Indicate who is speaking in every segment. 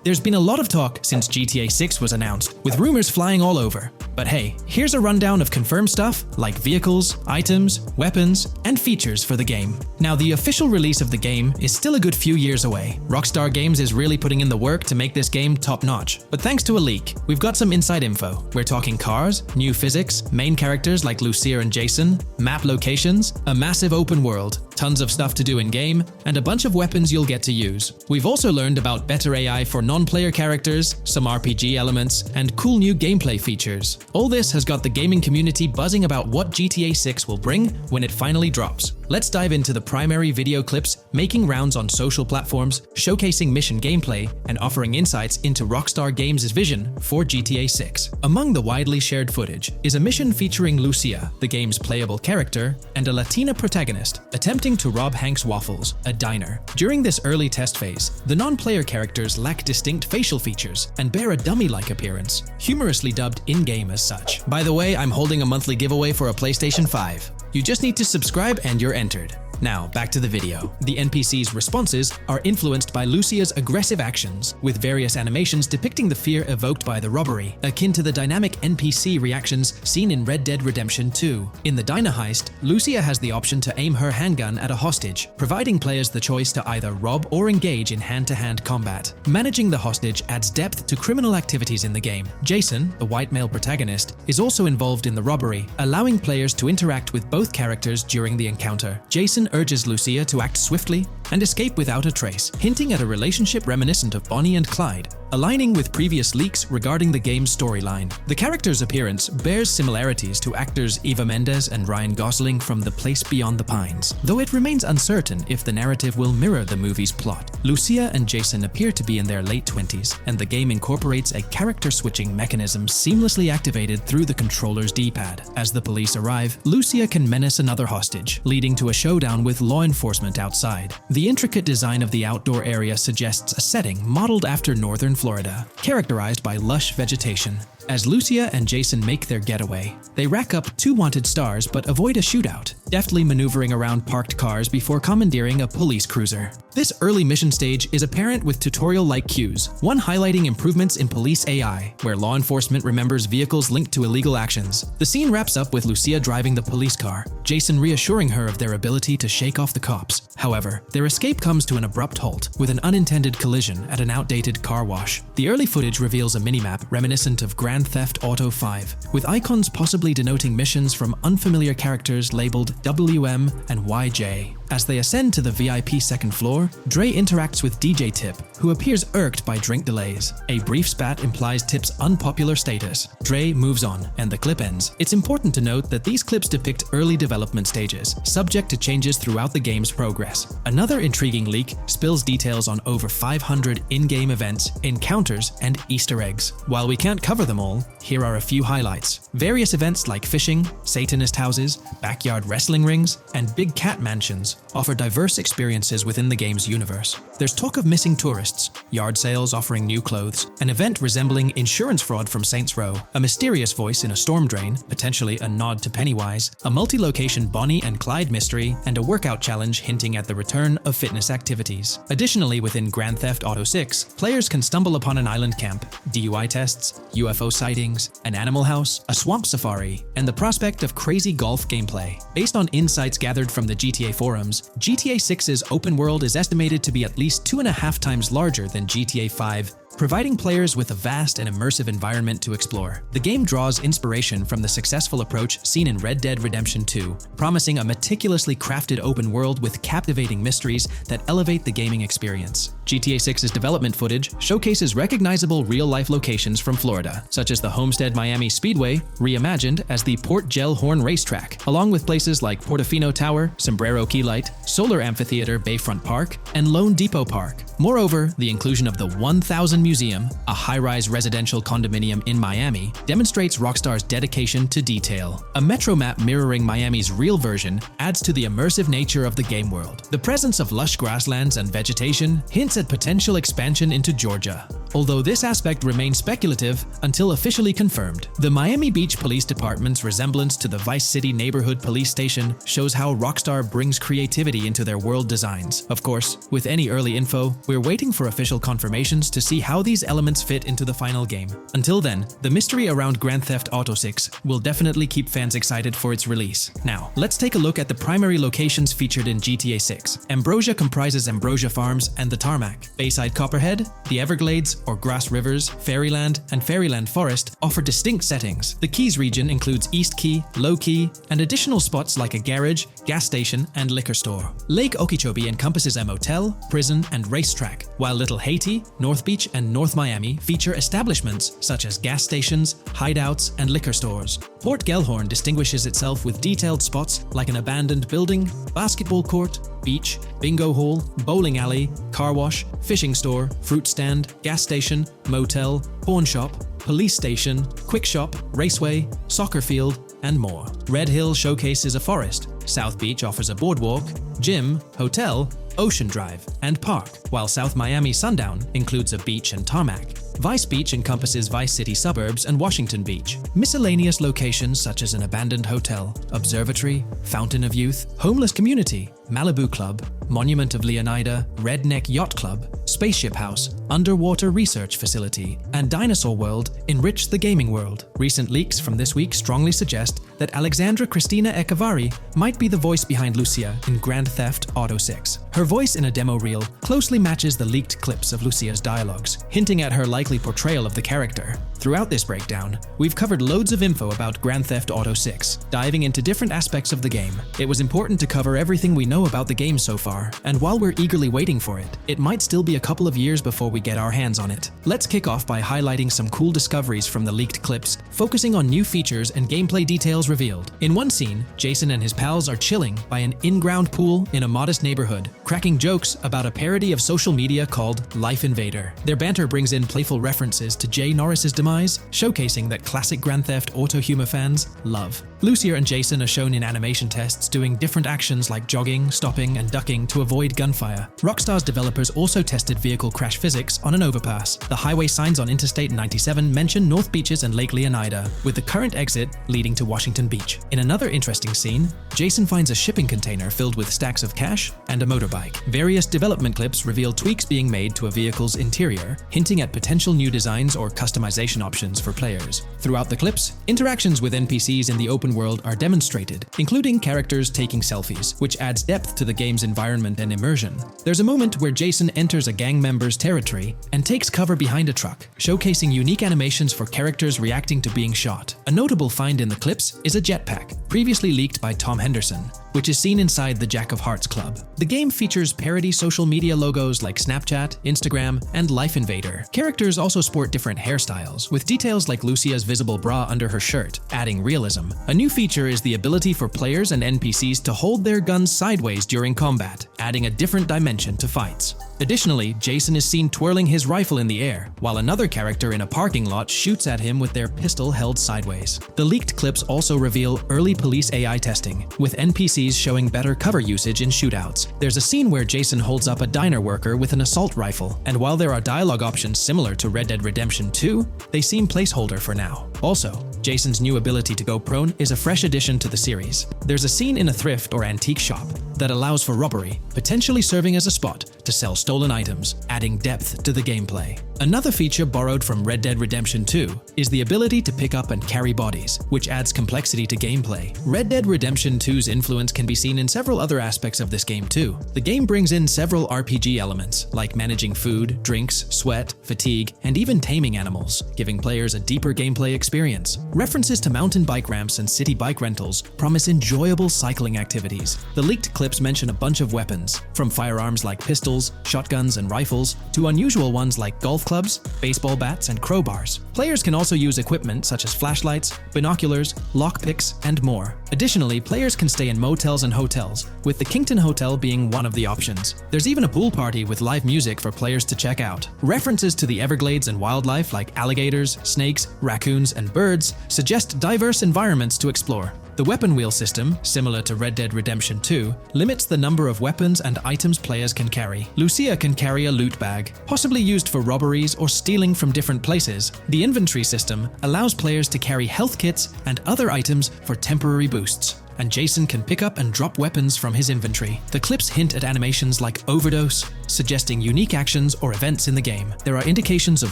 Speaker 1: There's been a lot of talk since GTA 6 was announced, with rumors flying all over. But hey, here's a rundown of confirmed stuff like vehicles, items, weapons, and features for the game. Now, the official release of the game is still a good few years away. Rockstar Games is really putting in the work to make this game top-notch. But thanks to a leak, we've got some inside info. We're talking cars, new physics, main characters like Lucia and Jason, map locations, a massive open world, tons of stuff to do in-game, and a bunch of weapons you'll get to use. We've also learned about better AI for non-player characters, some RPG elements, and cool new gameplay features. All this has got the gaming community buzzing about what GTA 6 will bring when it finally drops. Let's dive into the primary video clips making rounds on social platforms, showcasing mission gameplay, and offering insights into Rockstar Games' vision for GTA 6. Among the widely shared footage is a mission featuring Lucia, the game's playable character, and a Latina protagonist attempting to rob Hank's Waffles, a diner. During this early test phase, the non-player characters lack distinct facial features and bear a dummy-like appearance, humorously dubbed in-game as such. By the way, I'm holding a monthly giveaway for a PlayStation 5. You just need to subscribe and you're entered. Now, back to the video. The NPC's responses are influenced by Lucia's aggressive actions, with various animations depicting the fear evoked by the robbery, akin to the dynamic NPC reactions seen in Red Dead Redemption 2. In the diner heist, Lucia has the option to aim her handgun at a hostage, providing players the choice to either rob or engage in hand-to-hand combat. Managing the hostage adds depth to criminal activities in the game. Jason, the white male protagonist, is also involved in the robbery, allowing players to interact with both characters during the encounter. Jason urges Lucia to act swiftly and escape without a trace, hinting at a relationship reminiscent of Bonnie and Clyde, aligning with previous leaks regarding the game's storyline. The character's appearance bears similarities to actors Eva Mendes and Ryan Gosling from The Place Beyond the Pines, though it remains uncertain if the narrative will mirror the movie's plot. Lucia and Jason appear to be in their late 20s, and the game incorporates a character-switching mechanism seamlessly activated through the controller's D-pad. As the police arrive, Lucia can menace another hostage, leading to a showdown with law enforcement outside. The intricate design of the outdoor area suggests a setting modeled after northern Florida, characterized by lush vegetation. As Lucia and Jason make their getaway, they rack up 2 wanted stars but avoid a shootout, deftly maneuvering around parked cars before commandeering a police cruiser. This early mission stage is apparent with tutorial-like cues, one highlighting improvements in police AI, where law enforcement remembers vehicles linked to illegal actions. The scene wraps up with Lucia driving the police car, Jason reassuring her of their ability to shake off the cops. However, their escape comes to an abrupt halt, with an unintended collision at an outdated car wash. The early footage reveals a minimap reminiscent of Grand Theft Auto 5, with icons possibly denoting missions from unfamiliar characters labeled WM and YJ. As they ascend to the VIP second floor, Dre interacts with DJ Tip, who appears irked by drink delays. A brief spat implies Tip's unpopular status. Dre moves on, and the clip ends. It's important to note that these clips depict early development stages, subject to changes throughout the game's progress. Another intriguing leak spills details on over 500 in-game events, encounters, and Easter eggs. While we can't cover them all, here are a few highlights. Various events like fishing, Satanist houses, backyard wrestling rings, and big cat mansions offer diverse experiences within the game's universe. There's talk of missing tourists, yard sales offering new clothes, an event resembling insurance fraud from Saints Row, a mysterious voice in a storm drain, potentially a nod to Pennywise, a multi-location Bonnie and Clyde mystery, and a workout challenge hinting at the return of fitness activities. Additionally, within Grand Theft Auto 6, players can stumble upon an island camp, DUI tests, UFO sightings, an animal house, a swamp safari, and the prospect of crazy golf gameplay. Based on insights gathered from the GTA forums, GTA 6's open world is estimated to be at least 2.5 times larger than GTA 5, providing players with a vast and immersive environment to explore. The game draws inspiration from the successful approach seen in Red Dead Redemption 2, promising a meticulously crafted open world with captivating mysteries that elevate the gaming experience. GTA 6's development footage showcases recognizable real-life locations from Florida, such as the Homestead Miami Speedway, reimagined as the Port Gel Horn Racetrack, along with places like Portofino Tower, Sombrero Key Light, Solar Amphitheater Bayfront Park, and Lone Depot Park. Moreover, the inclusion of the 1000 Museum, a high-rise residential condominium in Miami, demonstrates Rockstar's dedication to detail. A metro map mirroring Miami's real version adds to the immersive nature of the game world. The presence of lush grasslands and vegetation hints at potential expansion into Georgia. although this aspect remains speculative until officially confirmed. The Miami Beach Police Department's resemblance to the Vice City Neighborhood Police Station shows how Rockstar brings creativity into their world designs. Of course, with any early info, we're waiting for official confirmations to see how these elements fit into the final game. Until then, the mystery around Grand Theft Auto 6 will definitely keep fans excited for its release. Now, let's take a look at the primary locations featured in GTA 6. Ambrosia comprises Ambrosia Farms and the Tarmac. Bayside Copperhead, the Everglades or Grass Rivers, Fairyland, and Fairyland Forest offer distinct settings. The Keys region includes East Key, Low Key, and additional spots like a garage, gas station, and liquor store. Lake Okeechobee encompasses a motel, prison, and racetrack, while Little Haiti, North Beach, and North Miami feature establishments such as gas stations, hideouts, and liquor stores. Port Gellhorn distinguishes itself with detailed spots like an abandoned building, basketball court, beach, bingo hall, bowling alley, car wash, fishing store, fruit stand, gas station, motel, pawn shop, police station, quick shop, raceway, soccer field, and more. Red Hill showcases a forest. South Beach offers a boardwalk, gym, hotel, Ocean Drive, and park, while South Miami Sundown includes a beach and tarmac. Vice Beach encompasses Vice City suburbs and Washington Beach. Miscellaneous locations such as an abandoned hotel, observatory, Fountain of Youth, homeless community, Malibu Club, Monument of Leonida, Redneck Yacht Club, Spaceship House, Underwater Research Facility, and Dinosaur World enrich the gaming world. Recent leaks from this week strongly suggest that Alexandra Christina Echevarri might be the voice behind Lucia in Grand Theft Auto 6. Her voice in a demo reel closely matches the leaked clips of Lucia's dialogues, hinting at her likely portrayal of the character. Throughout this breakdown, we've covered loads of info about Grand Theft Auto 6, diving into different aspects of the game. It was important to cover everything we know about the game so far, and while we're eagerly waiting for it, it might still be a couple of years before we get our hands on it. Let's kick off by highlighting some cool discoveries from the leaked clips, focusing on new features and gameplay details revealed. In one scene, Jason and his pals are chilling by an in-ground pool in a modest neighborhood, cracking jokes about a parody of social media called Life Invader. Their banter brings in playful references to Jay Norris's demise, showcasing that classic Grand Theft Auto humor fans love. Lucia and Jason are shown in animation tests doing different actions like jogging, stopping, and ducking to avoid gunfire. Rockstar's developers also tested vehicle crash physics on an overpass. The highway signs on Interstate 97 mention North Beaches and Lake Leonida, with the current exit leading to Washington Beach. In another interesting scene, Jason finds a shipping container filled with stacks of cash and a motorbike. Various development clips reveal tweaks being made to a vehicle's interior, hinting at potential new designs or customization options for players. Throughout the clips, interactions with NPCs in the open world are demonstrated, including characters taking selfies, which adds depth to the game's environment and immersion. There's a moment where Jason enters a gang member's territory and takes cover behind a truck, showcasing unique animations for characters reacting to being shot. A notable find in the clips is a jetpack, previously leaked by Tom Henderson, which is seen inside the Jack of Hearts Club. The game features parody social media logos like Snapchat, Instagram, and Life Invader. Characters also sport different hairstyles, with details like Lucia's visible bra under her shirt, adding realism. A new feature is the ability for players and NPCs to hold their guns sideways during combat, adding a different dimension to fights. Additionally, Jason is seen twirling his rifle in the air, while another character in a parking lot shoots at him with their pistol held sideways. The leaked clips also reveal early police AI testing, with NPCs showing better cover usage in shootouts. There's a scene where Jason holds up a diner worker with an assault rifle, and while there are dialogue options similar to Red Dead Redemption 2, they seem placeholder for now. Also, Jason's new ability to go prone is a fresh addition to the series. There's a scene in a thrift or antique shop that allows for robbery, potentially serving as a spot to sell stolen items, adding depth to the gameplay. Another feature borrowed from Red Dead Redemption 2 is the ability to pick up and carry bodies, which adds complexity to gameplay. Red Dead Redemption 2's influence can be seen in several other aspects of this game too. The game brings in several RPG elements, like managing food, drinks, sweat, fatigue, and even taming animals, giving players a deeper gameplay experience. References to mountain bike ramps and city bike rentals promise enjoyable cycling activities. The leaked clips mention a bunch of weapons, from firearms like pistols, shotguns, and rifles, to unusual ones like golf clubs, baseball bats, and crowbars. Players can also use equipment such as flashlights, binoculars, lockpicks, and more. Additionally, players can stay in motels and hotels, with the Kington Hotel being one of the options. There's even a pool party with live music for players to check out. References to the Everglades and wildlife like alligators, snakes, raccoons, and birds suggest diverse environments to explore. The weapon wheel system, similar to Red Dead Redemption 2, limits the number of weapons and items players can carry. Lucia can carry a loot bag, possibly used for robberies or stealing from different places. The inventory system allows players to carry health kits and other items for temporary boosts, and Jason can pick up and drop weapons from his inventory. The clips hint at animations like overdose, suggesting unique actions or events in the game. There are indications of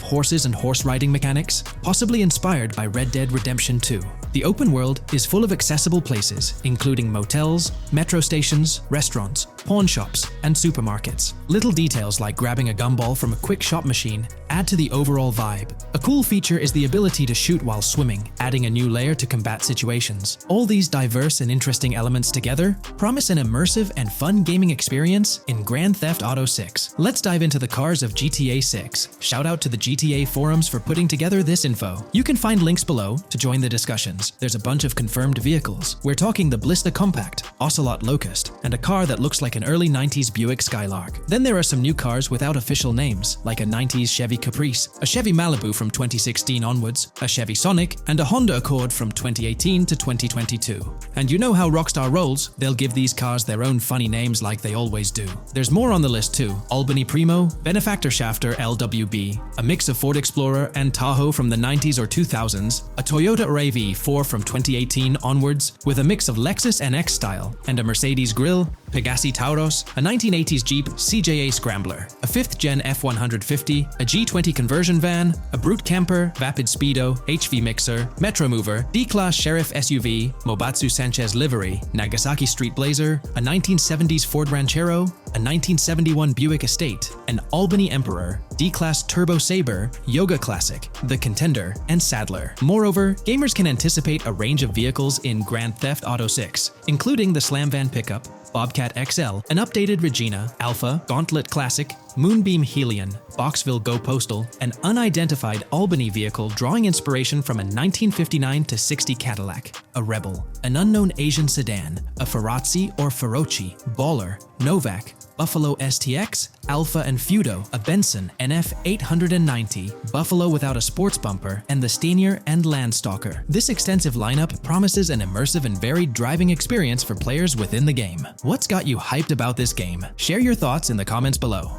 Speaker 1: horses and horse riding mechanics, possibly inspired by Red Dead Redemption 2. The open world is full of accessible places, including motels, metro stations, restaurants, pawn shops, and supermarkets. Little details like grabbing a gumball from a quick shop machine add to the overall vibe. A cool feature is the ability to shoot while swimming, adding a new layer to combat situations. All these diverse and interesting elements together promise an immersive and fun gaming experience in Grand Theft Auto 6. Let's dive into the cars of GTA 6. Shout out to the GTA forums for putting together this info. You can find links below to join the discussions. There's a bunch of confirmed vehicles. We're talking the Blista Compact, Ocelot Locust, and a car that looks like an early 90s Buick Skylark. Then there are some new cars without official names, like a 90s Chevy Caprice, a Chevy Malibu from 2016 onwards, a Chevy Sonic, and a Honda Accord from 2018 to 2022. And you know how Rockstar rolls, they'll give these cars their own funny names like they always do. There's more on the list too. Albany Primo, Benefactor Shafter LWB, a mix of Ford Explorer and Tahoe from the 90s or 2000s, a Toyota RAV4 from 2018 onwards with a mix of Lexus NX style, and a Mercedes Grill, Pegassi Tauros, a 1980s Jeep CJA Scrambler, a 5th Gen F150, a G20 conversion van, a Brute Camper, Vapid Speedo, HV Mixer, Metro Mover, D-Class Sheriff SUV, Mobatsu Sanchez Livery, Nagasaki Street Blazer, a 1970s Ford Ranchero, a 1971 Buick Estate, an Albany Emperor, D-Class Turbo Sabre, Yoga Classic, the Contender, and Sadler. Moreover, gamers can anticipate a range of vehicles in Grand Theft Auto 6, including the Slam Van pickup, Bobcat XL, an updated Regina, Alpha, Gauntlet Classic, Moonbeam Helion, Boxville Go Postal, an unidentified Albany vehicle drawing inspiration from a 1959-60 Cadillac, a Rebel, an unknown Asian sedan, a Ferrazzi or Feroci, Baller, Novak, Buffalo STX, Alpha and Feudo, a Benson NF 890, Buffalo without a sports bumper, and the Stanier and Landstalker. This extensive lineup promises an immersive and varied driving experience for players within the game. What's got you hyped about this game? Share your thoughts in the comments below.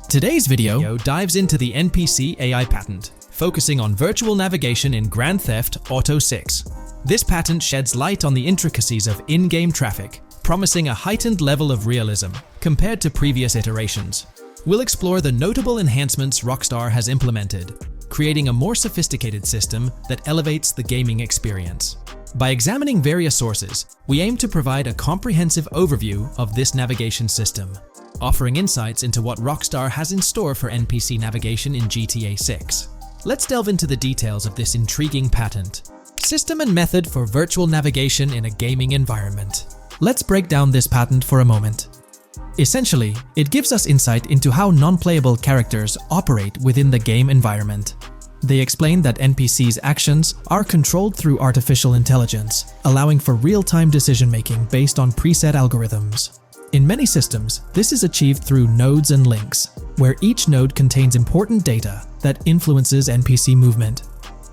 Speaker 1: Today's video dives into the NPC AI patent, focusing on virtual navigation in Grand Theft Auto 6. This patent sheds light on the intricacies of in-game traffic, promising a heightened level of realism compared to previous iterations. We'll explore the notable enhancements Rockstar has implemented, creating a more sophisticated system that elevates the gaming experience. By examining various sources, we aim to provide a comprehensive overview of this navigation system, offering insights into what Rockstar has in store for NPC navigation in GTA 6. Let's delve into the details of this intriguing patent. System and method for virtual navigation in a gaming environment. Let's break down this patent for a moment. Essentially, it gives us insight into how non-playable characters operate within the game environment. They explain that NPCs' actions are controlled through artificial intelligence, allowing for real-time decision-making based on preset algorithms. In many systems, this is achieved through nodes and links, where each node contains important data that influences NPC movement.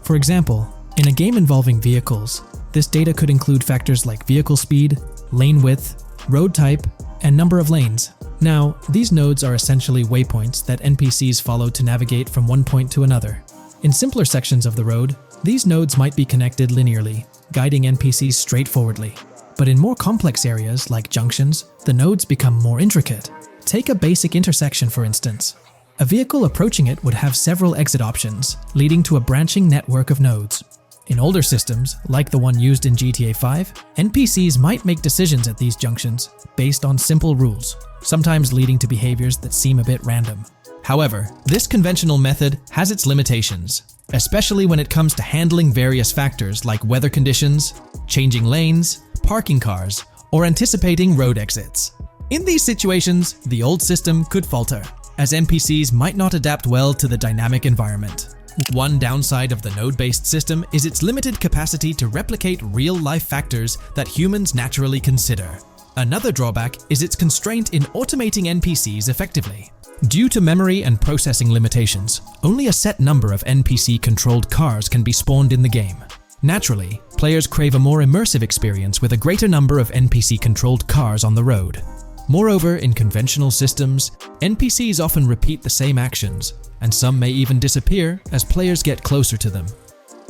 Speaker 1: For example, in a game involving vehicles, this data could include factors like vehicle speed, lane width, road type, and number of lanes. Now, these nodes are essentially waypoints that NPCs follow to navigate from one point to another. In simpler sections of the road, these nodes might be connected linearly, guiding NPCs straightforwardly. But in more complex areas, like junctions, the nodes become more intricate. Take a basic intersection, for instance. A vehicle approaching it would have several exit options, leading to a branching network of nodes. In older systems, like the one used in GTA 5, NPCs might make decisions at these junctions based on simple rules, sometimes leading to behaviors that seem a bit random. However, this conventional method has its limitations, especially when it comes to handling various factors like weather conditions, changing lanes, parking cars, or anticipating road exits. In these situations, the old system could falter, as NPCs might not adapt well to the dynamic environment. One downside of the node-based system is its limited capacity to replicate real-life factors that humans naturally consider. Another drawback is its constraint in automating NPCs effectively. Due to memory and processing limitations, only a set number of NPC-controlled cars can be spawned in the game. Naturally, Players crave a more immersive experience with a greater number of NPC-controlled cars on the road. Moreover, in conventional systems, NPCs often repeat the same actions, and some may even disappear as players get closer to them.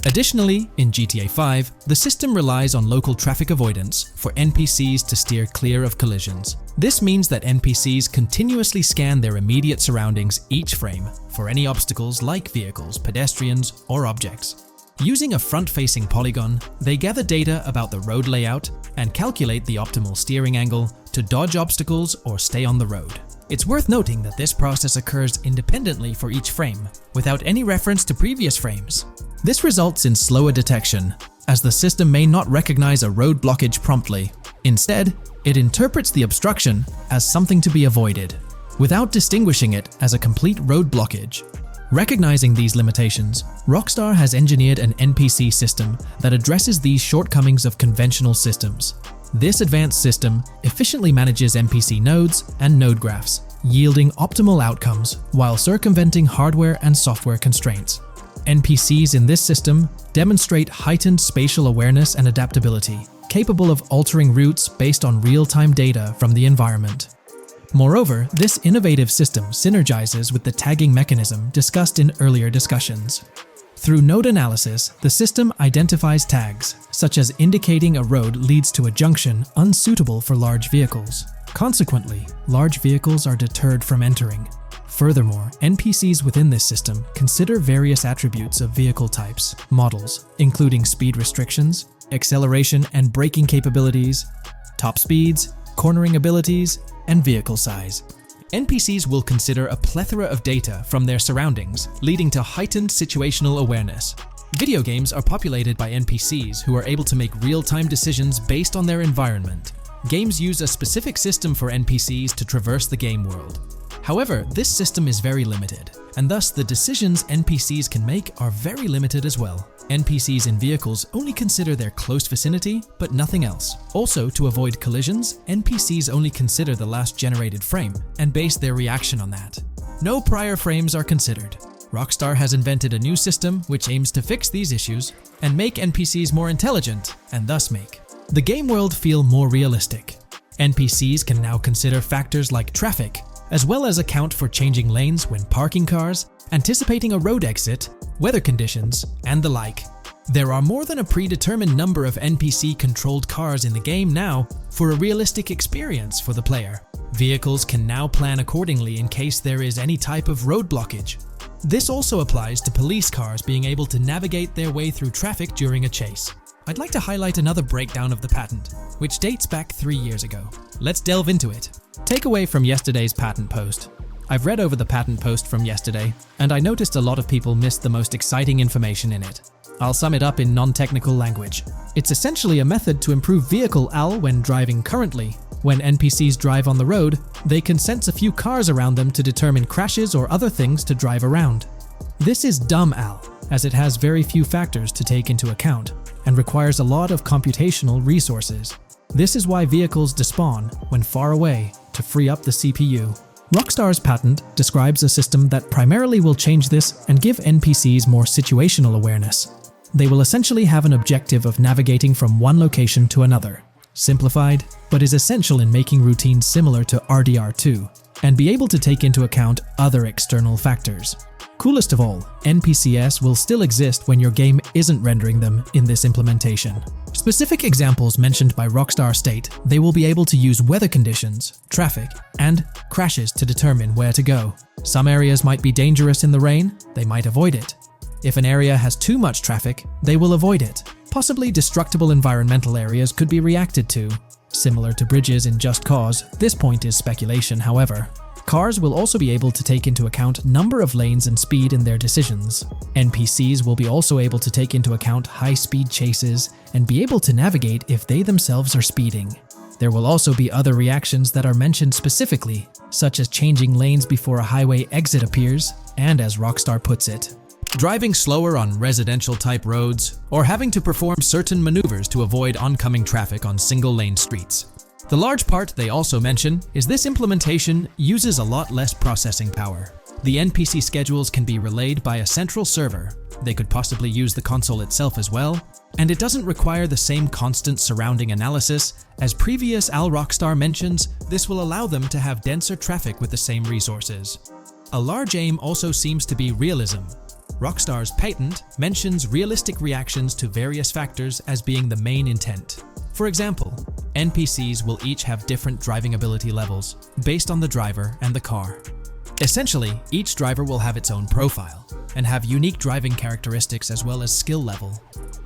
Speaker 1: Additionally, in GTA 5, the system relies on local traffic avoidance for NPCs to steer clear of collisions. This means that NPCs continuously scan their immediate surroundings each frame for any obstacles like vehicles, pedestrians, or objects. Using a front-facing polygon, they gather data about the road layout and calculate the optimal steering angle to dodge obstacles or stay on the road. It's worth noting that this process occurs independently for each frame, without any reference to previous frames. This results in slower detection, as the system may not recognize a road blockage promptly. Instead, it interprets the obstruction as something to be avoided, without distinguishing it as a complete road blockage. Recognizing these limitations, Rockstar has engineered an NPC system that addresses these shortcomings of conventional systems. This advanced system efficiently manages NPC nodes and node graphs, yielding optimal outcomes while circumventing hardware and software constraints. NPCs in this system demonstrate heightened spatial awareness and adaptability, capable of altering routes based on real-time data from the environment. Moreover, this innovative system synergizes with the tagging mechanism discussed in earlier discussions. Through node analysis, the system identifies tags, such as indicating a road leads to a junction unsuitable for large vehicles. Consequently, large vehicles are deterred from entering. Furthermore, NPCs within this system consider various attributes of vehicle types, models, including speed restrictions, acceleration and braking capabilities, top speeds, cornering abilities, and vehicle size. NPCs will consider a plethora of data from their surroundings, leading to heightened situational awareness. Video games are populated by NPCs who are able to make real-time decisions based on their environment. Games use a specific system for NPCs to traverse the game world. However, this system is very limited, and thus the decisions NPCs can make are very limited as well. NPCs in vehicles only consider their close vicinity, but nothing else. Also, to avoid collisions, NPCs only consider the last generated frame and base their reaction on that. No prior frames are considered. Rockstar has invented a new system which aims to fix these issues and make NPCs more intelligent, and thus make the game world feel more realistic. NPCs can now consider factors like traffic, as well as account for changing lanes when parking cars, anticipating a road exit, weather conditions, and the like. There are more than a predetermined number of NPC-controlled cars in the game now for a realistic experience for the player. Vehicles can now plan accordingly in case there is any type of road blockage. This also applies to police cars being able to navigate their way through traffic during a chase. I'd like to highlight another breakdown of the patent, which dates back 3 years ago. Let's delve into it. Takeaway from yesterday's patent post. I've read over the patent post from yesterday, and I noticed a lot of people missed the most exciting information in it. I'll sum it up in non-technical language. It's essentially a method to improve vehicle AL when driving currently. When NPCs drive on the road, they can sense a few cars around them to determine crashes or other things to drive around. This is dumb AL, as it has very few factors to take into account, and requires a lot of computational resources. This is why vehicles despawn when far away to free up the CPU. Rockstar's patent describes a system that primarily will change this and give NPCs more situational awareness. They will essentially have an objective of navigating from one location to another. Simplified, but is essential in making routines similar to RDR2, and be able to take into account other external factors. Coolest of all, NPCs will still exist when your game isn't rendering them in this implementation. Specific examples mentioned by Rockstar state they will be able to use weather conditions, traffic, and crashes to determine where to go. Some areas might be dangerous in the rain, they might avoid it. If an area has too much traffic, they will avoid it. Possibly destructible environmental areas could be reacted to. Similar to bridges in Just Cause, this point is speculation, however. Cars will also be able to take into account number of lanes and speed in their decisions. NPCs will be also able to take into account high-speed chases and be able to navigate if they themselves are speeding. There will also be other reactions that are mentioned specifically, such as changing lanes before a highway exit appears, and as Rockstar puts it, driving slower on residential-type roads, or having to perform certain maneuvers to avoid oncoming traffic on single-lane streets. The large part they also mention is this implementation uses a lot less processing power. The NPC schedules can be relayed by a central server, They could possibly use the console itself as well, and it doesn't require the same constant surrounding analysis. As previous Rockstar mentions, this will allow them to have denser traffic with the same resources. A large aim also seems to be realism. Rockstar's patent mentions realistic reactions to various factors as being the main intent. For example, NPCs will each have different driving ability levels based on the driver and the car. Essentially, each driver will have its own profile and have unique driving characteristics as well as skill level.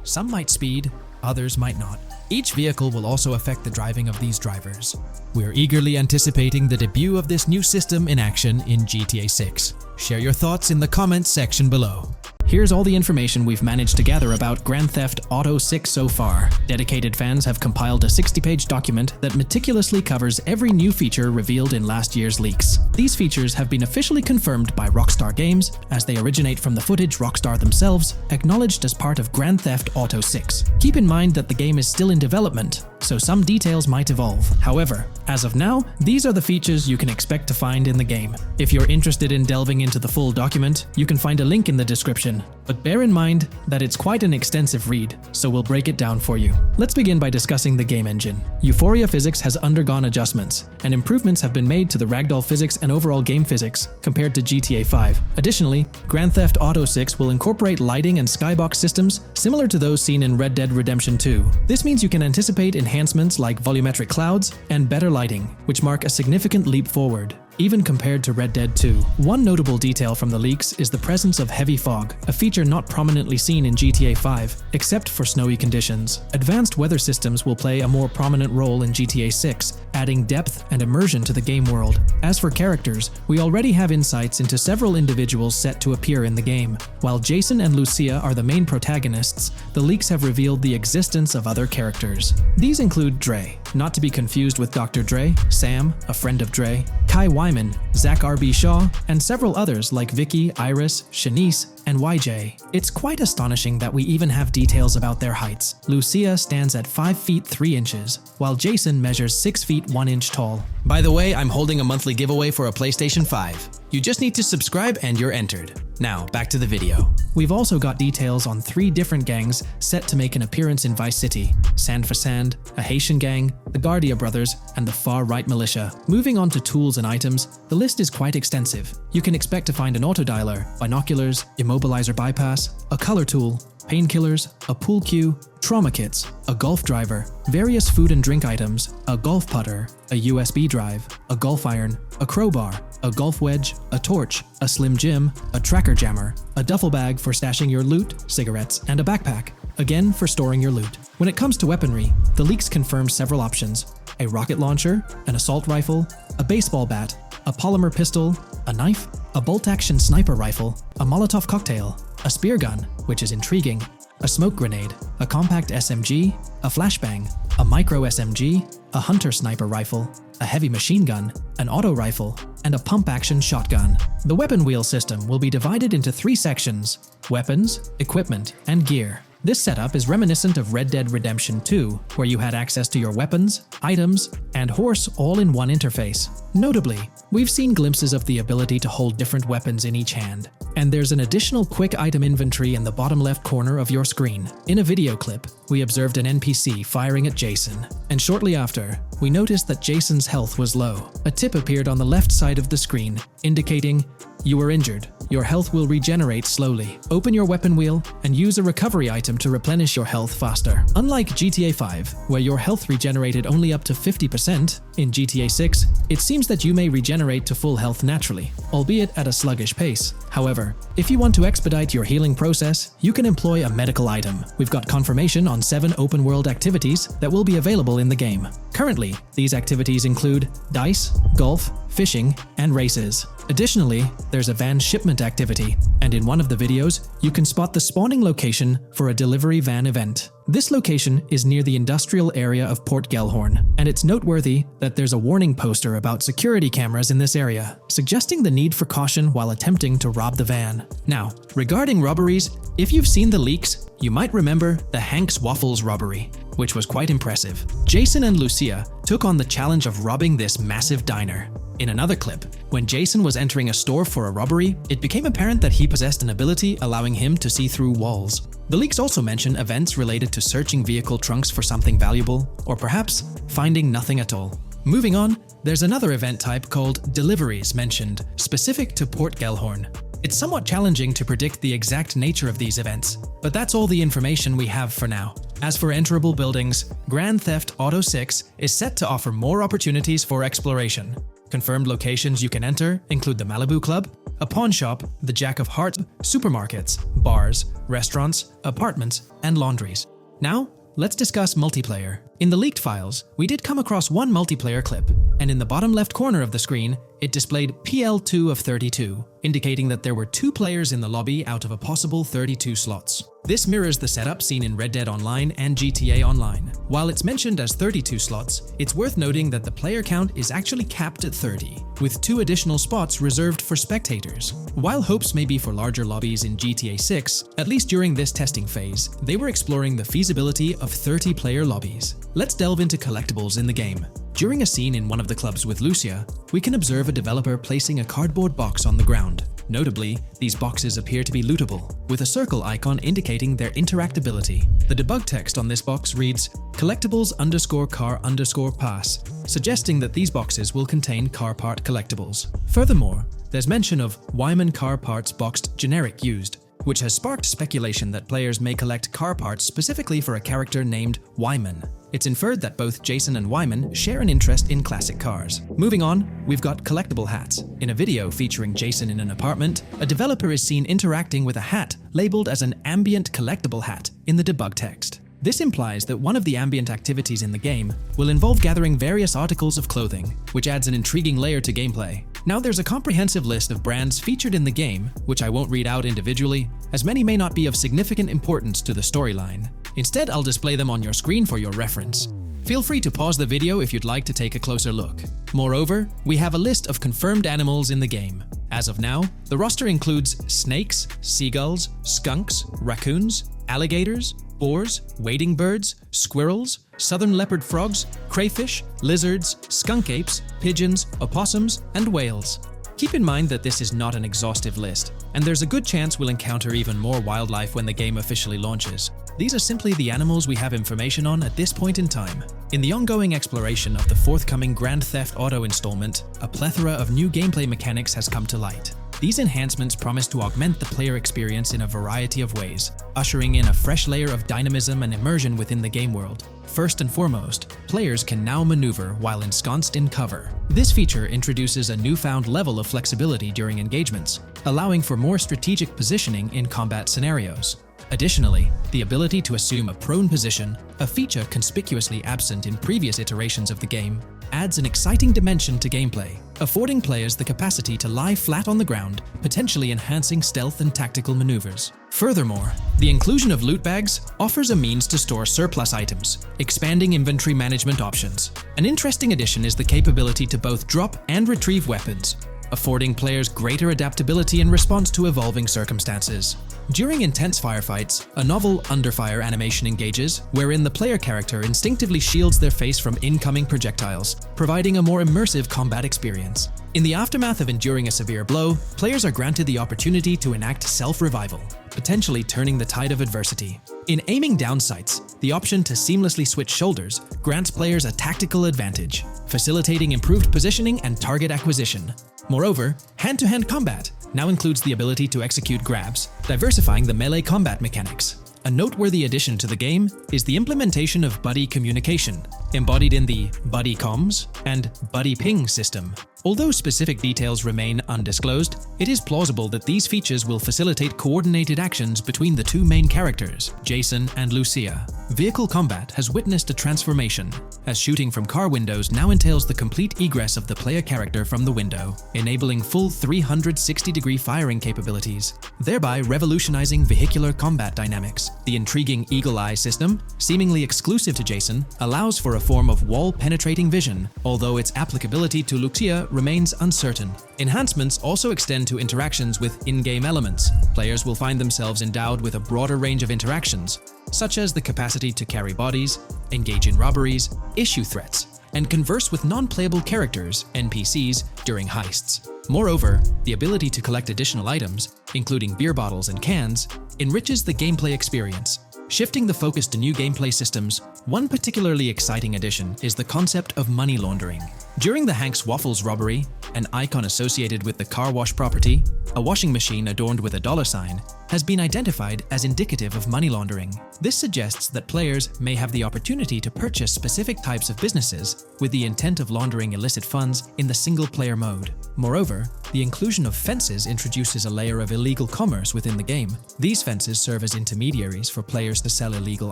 Speaker 1: Some might speed, others might not. Each vehicle will also affect the driving of these drivers. We're eagerly anticipating the debut of this new system in action in GTA 6. Share your thoughts in the comments section below. Here's all the information we've managed to gather about Grand Theft Auto 6 so far. Dedicated fans have compiled a 60-page document that meticulously covers every new feature revealed in last year's leaks. These features have been officially confirmed by Rockstar Games, as they originate from the footage Rockstar themselves acknowledged as part of Grand Theft Auto 6. Keep in mind that the game is still in development, so some details might evolve. However, as of now, these are the features you can expect to find in the game. If you're interested in delving into the full document, you can find a link in the description. But bear in mind that it's quite an extensive read, so we'll break it down for you. Let's begin by discussing the game engine. Euphoria physics has undergone adjustments, and improvements have been made to the ragdoll physics and overall game physics compared to GTA 5. Additionally, Grand Theft Auto 6 will incorporate lighting and skybox systems similar to those seen in Red Dead Redemption 2. This means you can anticipate enhancements like volumetric clouds and better lighting, which mark a significant leap forward, even compared to Red Dead 2. One notable detail from the leaks is the presence of heavy fog, a feature not prominently seen in GTA 5, except for snowy conditions. Advanced weather systems will play a more prominent role in GTA 6, adding depth and immersion to the game world. As for characters, we already have insights into several individuals set to appear in the game. While Jason and Lucia are the main protagonists, the leaks have revealed the existence of other characters. These include Dre, not to be confused with Dr. Dre, Sam, a friend of Dre, Kai Wyman, Zach R.B. Shaw, and several others like Vicky, Iris, Shanice, and YJ. It's quite astonishing that we even have details about their heights. Lucia stands at 5 feet 3 inches, while Jason measures 6 feet 1 inch tall. By the way, I'm holding a monthly giveaway for a PlayStation 5. You just need to subscribe and you're entered. Now, back to the video. We've also got details on 3 different gangs set to make an appearance in Vice City: Sand for Sand, a Haitian gang, the Guardia Brothers, and the Far-Right Militia. Moving on to tools and items, the list is quite extensive. You can expect to find an autodialer, binoculars, immobilizer bypass, a color tool, painkillers, a pool cue, trauma kits, a golf driver, various food and drink items, a golf putter, a USB drive, a golf iron, a crowbar, a golf wedge, a torch, a Slim Jim, a tracker jammer, a duffel bag for stashing your loot, cigarettes, and a backpack, again for storing your loot. When it comes to weaponry, the leaks confirm several options: a rocket launcher, an assault rifle, a baseball bat, a polymer pistol, a knife, a bolt-action sniper rifle, a Molotov cocktail, a spear gun, which is intriguing, a smoke grenade, a compact SMG, a flashbang, a micro SMG, a hunter sniper rifle, a heavy machine gun, an auto rifle, and a pump-action shotgun. The weapon wheel system will be divided into 3 sections: weapons, equipment, and gear. This setup is reminiscent of Red Dead Redemption 2, where you had access to your weapons, items, and horse all in one interface. Notably, we've seen glimpses of the ability to hold different weapons in each hand, and there's an additional quick item inventory in the bottom left corner of your screen. In a video clip, we observed an NPC firing at Jason, and shortly after, we noticed that Jason's health was low. A tip appeared on the left side of the screen, indicating, "You were injured. Your health will regenerate slowly. Open your weapon wheel and use a recovery item to replenish your health faster." Unlike GTA 5, where your health regenerated only up to 50%, in GTA 6, it seems that you may regenerate to full health naturally, albeit at a sluggish pace. However, if you want to expedite your healing process, you can employ a medical item. We've got confirmation on 7 open-world activities that will be available in the game. Currently, these activities include dice, golf, fishing, and races. Additionally, there's a van shipment activity, and in one of the videos, you can spot the spawning location for a delivery van event. This location is near the industrial area of Port Gellhorn, and it's noteworthy that there's a warning poster about security cameras in this area, suggesting the need for caution while attempting to rob the van. Now, regarding robberies, if you've seen the leaks, you might remember the Hank's Waffles robbery, which was quite impressive. Jason and Lucia took on the challenge of robbing this massive diner. In another clip, when Jason was entering a store for a robbery, it became apparent that he possessed an ability allowing him to see through walls. The leaks also mention events related to searching vehicle trunks for something valuable, or perhaps finding nothing at all. Moving on, there's another event type called deliveries mentioned, specific to Port Gellhorn. It's somewhat challenging to predict the exact nature of these events, but that's all the information we have for now. As for enterable buildings, Grand Theft Auto 6 is set to offer more opportunities for exploration. Confirmed locations you can enter include the Malibu Club, a pawn shop, the Jack of Hearts, supermarkets, bars, restaurants, apartments, and laundries. Now, let's discuss multiplayer. In the leaked files, we did come across one multiplayer clip, and in the bottom left corner of the screen, it displayed PL2 of 32, indicating that there were 2 players in the lobby out of a possible 32 slots. This mirrors the setup seen in Red Dead Online and GTA Online. While it's mentioned as 32 slots, it's worth noting that the player count is actually capped at 30, with 2 additional spots reserved for spectators. While hopes may be for larger lobbies in GTA 6, at least during this testing phase, they were exploring the feasibility of 30-player lobbies. Let's delve into collectibles in the game. During a scene in one of the clubs with Lucia, we can observe a developer placing a cardboard box on the ground. Notably, these boxes appear to be lootable, with a circle icon indicating their interactability. The debug text on this box reads, collectibles_car_pass, suggesting that these boxes will contain car part collectibles. Furthermore, there's mention of Wyman car parts boxed generic used, which has sparked speculation that players may collect car parts specifically for a character named Wyman. It's inferred that both Jason and Wyman share an interest in classic cars. Moving on, we've got collectible hats. In a video featuring Jason in an apartment, a developer is seen interacting with a hat labeled as an ambient collectible hat in the debug text. This implies that one of the ambient activities in the game will involve gathering various articles of clothing, which adds an intriguing layer to gameplay. Now there's a comprehensive list of brands featured in the game, which I won't read out individually, as many may not be of significant importance to the storyline. Instead, I'll display them on your screen for your reference. Feel free to pause the video if you'd like to take a closer look. Moreover, we have a list of confirmed animals in the game. As of now, the roster includes snakes, seagulls, skunks, raccoons, alligators, boars, wading birds, squirrels, southern leopard frogs, crayfish, lizards, skunk apes, pigeons, opossums, and whales. Keep in mind that this is not an exhaustive list, and there's a good chance we'll encounter even more wildlife when the game officially launches. These are simply the animals we have information on at this point in time. In the ongoing exploration of the forthcoming Grand Theft Auto installment, a plethora of new gameplay mechanics has come to light. These enhancements promise to augment the player experience in a variety of ways, ushering in a fresh layer of dynamism and immersion within the game world. First and foremost, players can now maneuver while ensconced in cover. This feature introduces a newfound level of flexibility during engagements, allowing for more strategic positioning in combat scenarios. Additionally, the ability to assume a prone position, a feature conspicuously absent in previous iterations of the game, adds an exciting dimension to gameplay, affording players the capacity to lie flat on the ground, potentially enhancing stealth and tactical maneuvers. Furthermore, the inclusion of loot bags offers a means to store surplus items, expanding inventory management options. An interesting addition is the capability to both drop and retrieve weapons, affording players greater adaptability in response to evolving circumstances. During intense firefights, a novel under-fire animation engages, wherein the player character instinctively shields their face from incoming projectiles, providing a more immersive combat experience. In the aftermath of enduring a severe blow, players are granted the opportunity to enact self-revival, potentially turning the tide of adversity. In aiming down sights, the option to seamlessly switch shoulders grants players a tactical advantage, facilitating improved positioning and target acquisition. Moreover, hand-to-hand combat now includes the ability to execute grabs, diversifying the melee combat mechanics. A noteworthy addition to the game is the implementation of buddy communication, embodied in the Buddy Comms and Buddy Ping system. Although specific details remain undisclosed, it is plausible that these features will facilitate coordinated actions between the two main characters, Jason and Lucia. Vehicle combat has witnessed a transformation, as shooting from car windows now entails the complete egress of the player character from the window, enabling full 360-degree firing capabilities, thereby revolutionizing vehicular combat dynamics. The intriguing Eagle Eye system, seemingly exclusive to Jason, allows for a form of wall-penetrating vision, although its applicability to Lucia remains uncertain. Enhancements also extend to interactions with in-game elements. Players will find themselves endowed with a broader range of interactions, such as the capacity to carry bodies, engage in robberies, issue threats, and converse with non-playable characters, NPCs, during heists. Moreover, the ability to collect additional items, including beer bottles and cans, enriches the gameplay experience. Shifting the focus to new gameplay systems, one particularly exciting addition is the concept of money laundering. During the Hank's Waffles robbery, an icon associated with the car wash property, a washing machine adorned with a dollar sign, has been identified as indicative of money laundering. This suggests that players may have the opportunity to purchase specific types of businesses with the intent of laundering illicit funds in the single-player mode. Moreover, the inclusion of fences introduces a layer of illegal commerce within the game. These fences serve as intermediaries for players to sell illegal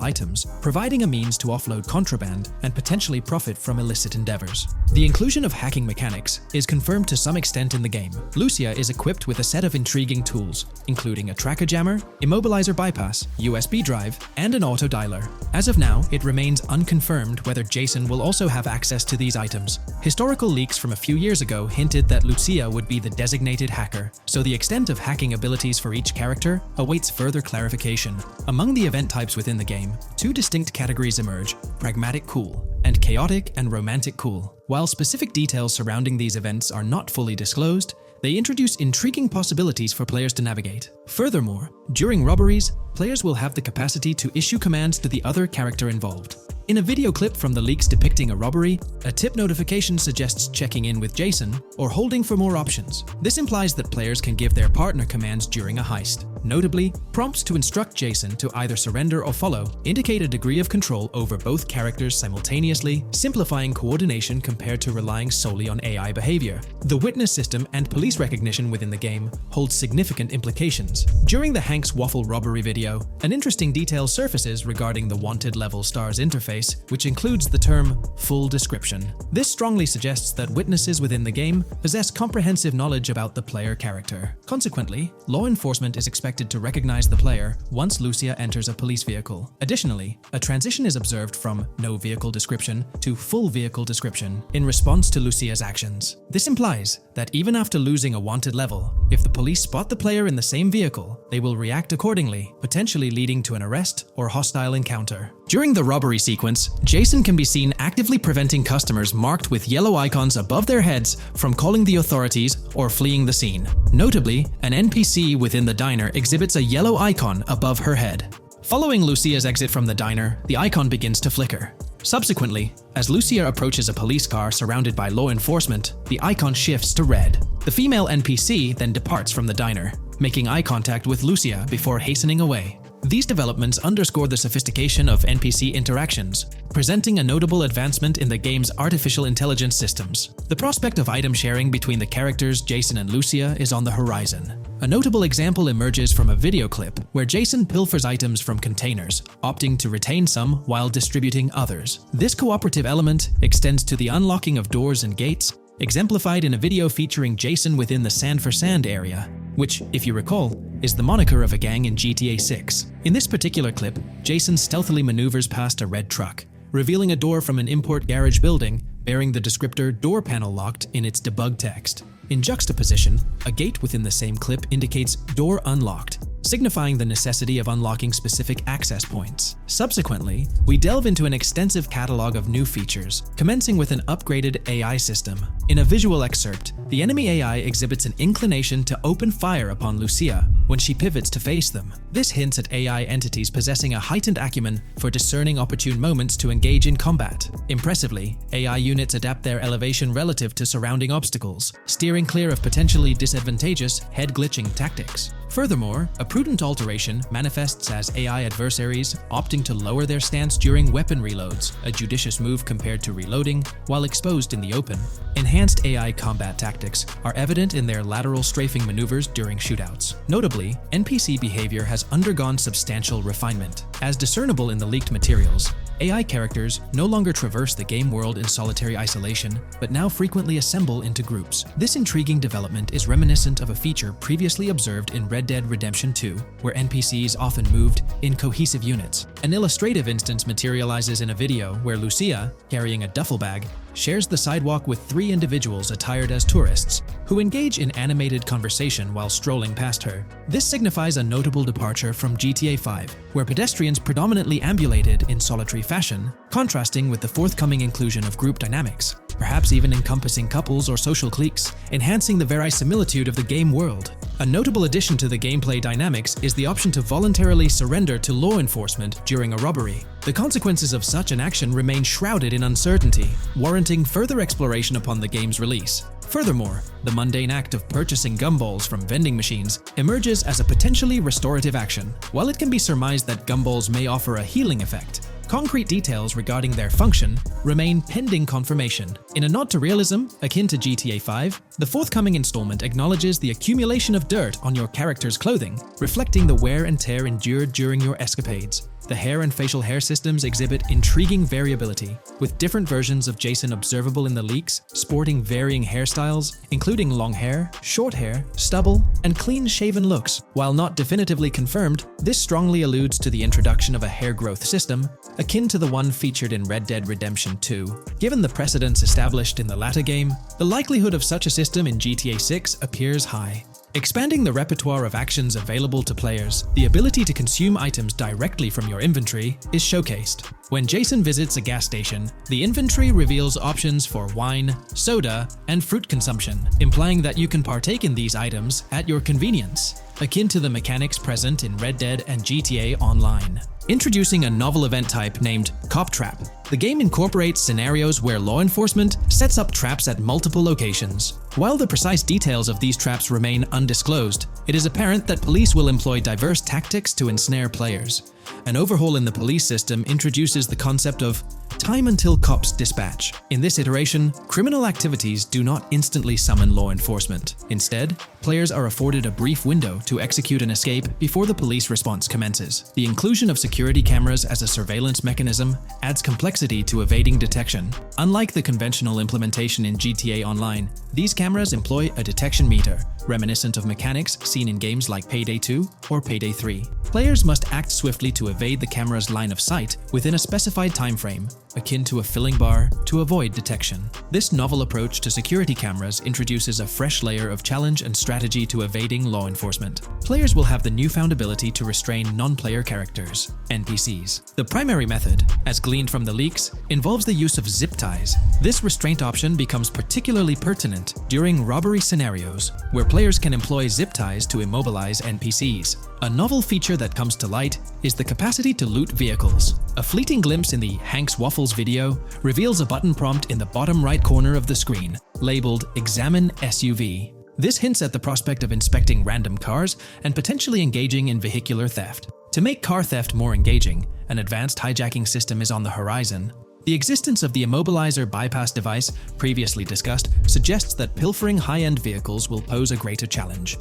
Speaker 1: items, providing a means to offload contraband and potentially profit from illicit endeavors. The inclusion of hacking mechanics is confirmed to some extent in the game. Lucia is equipped with a set of intriguing tools, including a tracker jammer, immobilizer bypass, USB drive, and an auto dialer. As of now, it remains unconfirmed whether Jason will also have access to these items. Historical leaks from a few years ago hinted that Lucia would be the designated hacker, so the extent of hacking abilities for each character awaits further clarification. Among the event types within the game, two distinct categories emerge: pragmatic cool and chaotic and romantic cool. While specific details surrounding these events are not fully disclosed, they introduce intriguing possibilities for players to navigate. Furthermore, during robberies, players will have the capacity to issue commands to the other character involved. In a video clip from the leaks depicting a robbery, a tip notification suggests checking in with Jason or holding for more options. This implies that players can give their partner commands during a heist. Notably, prompts to instruct Jason to either surrender or follow indicate a degree of control over both characters simultaneously, simplifying coordination compared to relying solely on AI behavior. The witness system and police recognition within the game hold significant implications. During the Hank's Waffle robbery video, an interesting detail surfaces regarding the wanted level stars interface, which includes the term full description. This strongly suggests that witnesses within the game possess comprehensive knowledge about the player character. Consequently, law enforcement is expected to recognize the player once Lucia enters a police vehicle. Additionally, a transition is observed from no vehicle description to full vehicle description in response to Lucia's actions. This implies that even after losing a wanted level, if the police spot the player in the same vehicle, they will react accordingly, potentially leading to an arrest or hostile encounter. During the robbery sequence, Jason can be seen actively preventing customers marked with yellow icons above their heads from calling the authorities or fleeing the scene. Notably, an NPC within the diner exhibits a yellow icon above her head. Following Lucia's exit from the diner, the icon begins to flicker. Subsequently, as Lucia approaches a police car surrounded by law enforcement, the icon shifts to red. The female NPC then departs from the diner, making eye contact with Lucia before hastening away. These developments underscore the sophistication of NPC interactions, presenting a notable advancement in the game's artificial intelligence systems. The prospect of item sharing between the characters Jason and Lucia is on the horizon. A notable example emerges from a video clip where Jason pilfers items from containers, opting to retain some while distributing others. This cooperative element extends to the unlocking of doors and gates, exemplified in a video featuring Jason within the Sand for Sand area, which, if you recall, is the moniker of a gang in GTA 6. In this particular clip, Jason stealthily maneuvers past a red truck, revealing a door from an import garage building bearing the descriptor "door panel locked" in its debug text. In juxtaposition, a gate within the same clip indicates "door unlocked," signifying the necessity of unlocking specific access points. Subsequently, we delve into an extensive catalog of new features, commencing with an upgraded AI system. In a visual excerpt, the enemy AI exhibits an inclination to open fire upon Lucia when she pivots to face them. This hints at AI entities possessing a heightened acumen for discerning opportune moments to engage in combat. Impressively, AI units adapt their elevation relative to surrounding obstacles, steering clear of potentially disadvantageous head-glitching tactics. Furthermore, a prudent alteration manifests as AI adversaries opting to lower their stance during weapon reloads, a judicious move compared to reloading while exposed in the open. Enhanced AI combat tactics are evident in their lateral strafing maneuvers during shootouts. Notably, NPC behavior has undergone substantial refinement. As discernible in the leaked materials, AI characters no longer traverse the game world in solitary isolation, but now frequently assemble into groups. This intriguing development is reminiscent of a feature previously observed in Red Dead Redemption 2, where NPCs often moved in cohesive units. An illustrative instance materializes in a video where Lucia, carrying a duffel bag, shares the sidewalk with three individuals attired as tourists, who engage in animated conversation while strolling past her. This signifies a notable departure from GTA 5, where pedestrians predominantly ambulated in solitary fashion, contrasting with the forthcoming inclusion of group dynamics, perhaps even encompassing couples or social cliques, enhancing the verisimilitude of the game world. A notable addition to the gameplay dynamics is the option to voluntarily surrender to law enforcement during a robbery. The consequences of such an action remain shrouded in uncertainty, warranting further exploration upon the game's release. Furthermore, the mundane act of purchasing gumballs from vending machines emerges as a potentially restorative action. While it can be surmised that gumballs may offer a healing effect, concrete details regarding their function remain pending confirmation. In a nod to realism, akin to GTA 5, the forthcoming installment acknowledges the accumulation of dirt on your character's clothing, reflecting the wear and tear endured during your escapades. The hair and facial hair systems exhibit intriguing variability, with different versions of Jason observable in the leaks, sporting varying hairstyles, including long hair, short hair, stubble, and clean-shaven looks. While not definitively confirmed, this strongly alludes to the introduction of a hair growth system, akin to the one featured in Red Dead Redemption 2. Given the precedents established in the latter game, the likelihood of such a system in GTA 6 appears high. Expanding the repertoire of actions available to players, the ability to consume items directly from your inventory is showcased. When Jason visits a gas station, the inventory reveals options for wine, soda, and fruit consumption, implying that you can partake in these items at your convenience, akin to the mechanics present in Red Dead and GTA Online. Introducing a novel event type named Cop Trap, the game incorporates scenarios where law enforcement sets up traps at multiple locations. While the precise details of these traps remain undisclosed, it is apparent that police will employ diverse tactics to ensnare players. An overhaul in the police system introduces the concept of time until cops dispatch. In this iteration, criminal activities do not instantly summon law enforcement. Instead, players are afforded a brief window to execute an escape before the police response commences. The inclusion of security cameras as a surveillance mechanism adds complexity to evading detection. Unlike the conventional implementation in GTA Online, these cameras employ a detection meter, reminiscent of mechanics seen in games like Payday 2 or Payday 3. Players must act swiftly to evade the camera's line of sight within a specified time frame, akin to a filling bar, to avoid detection. This novel approach to security cameras introduces a fresh layer of challenge and strategy to evading law enforcement. Players will have the newfound ability to restrain non-player characters, NPCs. The primary method, as gleaned from the leaks, involves the use of zip ties. This restraint option becomes particularly pertinent during robbery scenarios, where players can employ zip ties to immobilize NPCs. A novel feature that comes to light is the capacity to loot vehicles. A fleeting glimpse in the Hank's Waffles video reveals a button prompt in the bottom right corner of the screen, labeled Examine SUV. This hints at the prospect of inspecting random cars and potentially engaging in vehicular theft. To make car theft more engaging, an advanced hijacking system is on the horizon. The existence of the immobilizer bypass device previously discussed suggests that pilfering high-end vehicles will pose a greater challenge.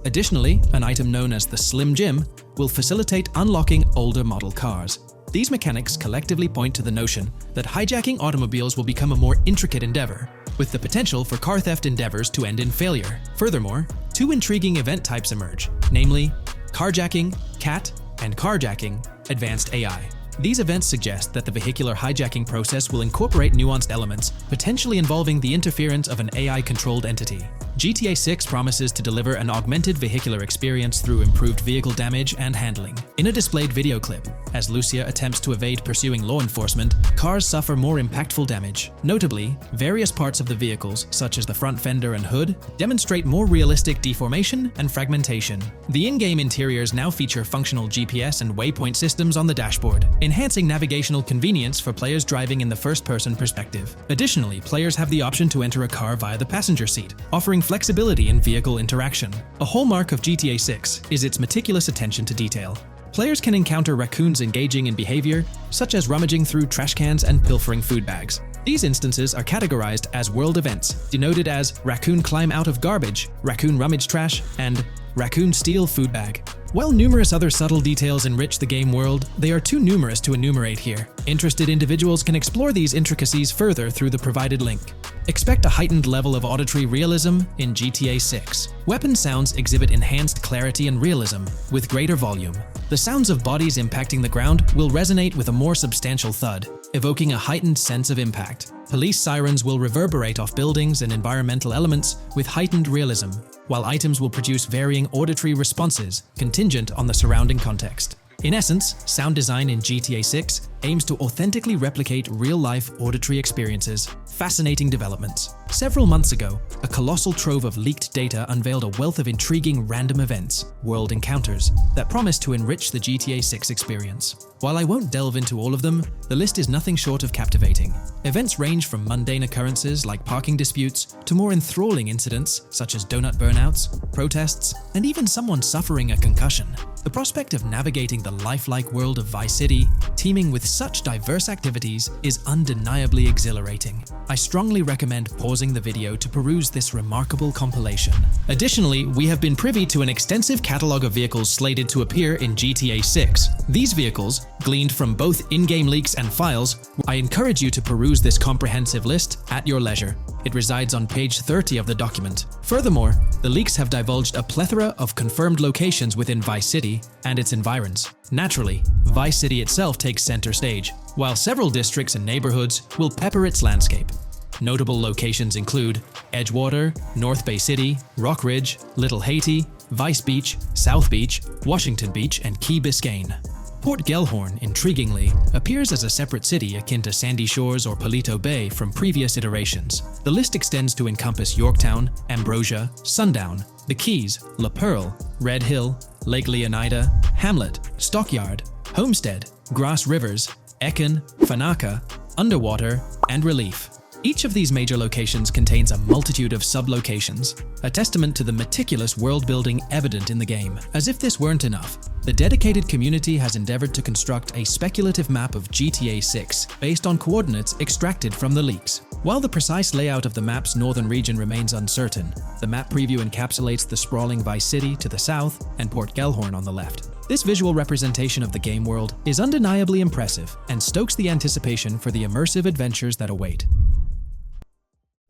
Speaker 1: Additionally, an item known as the Slim Jim will facilitate unlocking older model cars. These mechanics collectively point to the notion that hijacking automobiles will become a more intricate endeavor, with the potential for car theft endeavors to end in failure. Furthermore, two intriguing event types emerge, namely carjacking, CAT, and carjacking, advanced AI. These events suggest that the vehicular hijacking process will incorporate nuanced elements, potentially involving the interference of an AI-controlled entity. GTA 6 promises to deliver an augmented vehicular experience through improved vehicle damage and handling. In a displayed video clip, as Lucia attempts to evade pursuing law enforcement, cars suffer more impactful damage. Notably, various parts of the vehicles, such as the front fender and hood, demonstrate more realistic deformation and fragmentation. The in-game interiors now feature functional GPS and waypoint systems on the dashboard, enhancing navigational convenience for players driving in the first-person perspective. Additionally, players have the option to enter a car via the passenger seat, offering flexibility in vehicle interaction. A hallmark of GTA 6 is its meticulous attention to detail. Players can encounter raccoons engaging in behavior, such as rummaging through trash cans and pilfering food bags. These instances are categorized as world events, denoted as raccoon climb out of garbage, raccoon rummage trash, and raccoon steal food bag. While numerous other subtle details enrich the game world, they are too numerous to enumerate here. Interested individuals can explore these intricacies further through the provided link. Expect a heightened level of auditory realism in GTA 6. Weapon sounds exhibit enhanced clarity and realism, with greater volume. The sounds of bodies impacting the ground will resonate with a more substantial thud. evoking a heightened sense of impact. Police sirens will reverberate off buildings and environmental elements with heightened realism, while items will produce varying auditory responses contingent on the surrounding context. In essence, sound design in GTA 6 aims to authentically replicate real-life auditory experiences. Fascinating developments. Several months ago, a colossal trove of leaked data unveiled a wealth of intriguing random events, world encounters, that promise to enrich the GTA 6 experience. While I won't delve into all of them, the list is nothing short of captivating. Events range from mundane occurrences like parking disputes to more enthralling incidents such as donut burnouts, protests, and even someone suffering a concussion. The prospect of navigating the lifelike world of Vice City, teeming with such diverse activities, is undeniably exhilarating. I strongly recommend pausing the video to peruse this remarkable compilation. Additionally, we have been privy to an extensive catalog of vehicles slated to appear in GTA 6. These vehicles, gleaned from both in-game leaks and files, I encourage you to peruse this comprehensive list at your leisure. It resides on page 30 of the document. Furthermore, the leaks have divulged a plethora of confirmed locations within Vice City and its environs. Naturally, Vice City itself takes center stage, while several districts and neighborhoods will pepper its landscape. Notable locations include Edgewater, North Bay City, Rock Ridge, Little Haiti, Vice Beach, South Beach, Washington Beach, and Key Biscayne. Port Gellhorn, intriguingly, appears as a separate city akin to Sandy Shores or Palito Bay from previous iterations. The list extends to encompass Yorktown, Ambrosia, Sundown, the Keys, La Pearl, Red Hill, Lake Leonida, Hamlet, Stockyard, Homestead, Grass Rivers, Ekin, Fanaka, Underwater, and Relief. Each of these major locations contains a multitude of sub-locations, a testament to the meticulous world-building evident in the game. As if this weren't enough, the dedicated community has endeavored to construct a speculative map of GTA 6 based on coordinates extracted from the leaks. While the precise layout of the map's northern region remains uncertain, the map preview encapsulates the sprawling Vice City to the south and Port Gellhorn on the left. This visual representation of the game world is undeniably impressive and stokes the anticipation for the immersive adventures that await.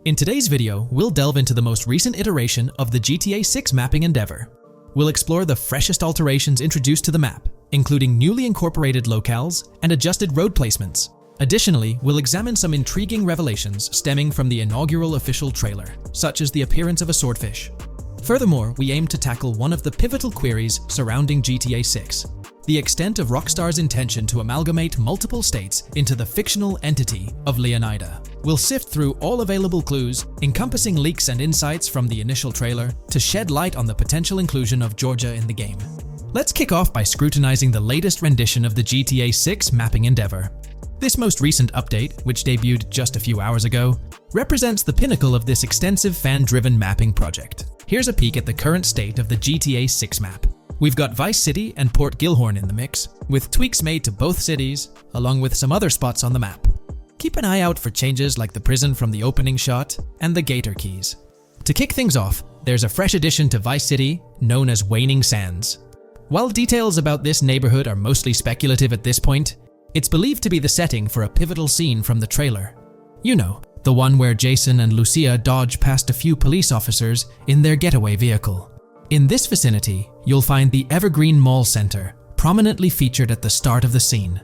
Speaker 1: In today's video, we'll delve into the most recent iteration of the GTA 6 mapping endeavor. We'll explore the freshest alterations introduced to the map, including newly incorporated locales and adjusted road placements. Additionally, we'll examine some intriguing revelations stemming from the inaugural official trailer, such as the appearance of a swordfish. Furthermore, we aim to tackle one of the pivotal queries surrounding GTA 6, the extent of Rockstar's intention to amalgamate multiple states into the fictional entity of Leonida. We'll sift through all available clues, encompassing leaks and insights from the initial trailer, to shed light on the potential inclusion of Georgia in the game. Let's kick off by scrutinizing the latest rendition of the GTA 6 mapping endeavor. This most recent update, which debuted just a few hours ago, represents the pinnacle of this extensive fan-driven mapping project. Here's a peek at the current state of the GTA 6 map. We've got Vice City and Port Gellhorn in the mix, with tweaks made to both cities, along with some other spots on the map. Keep an eye out for changes like the prison from the opening shot and the Gator Keys. To kick things off, there's a fresh addition to Vice City known as Waning Sands. While details about this neighborhood are mostly speculative at this point, it's believed to be the setting for a pivotal scene from the trailer. You know, the one where Jason and Lucia dodge past a few police officers in their getaway vehicle. In this vicinity, you'll find the Evergreen Mall Center, prominently featured at the start of the scene.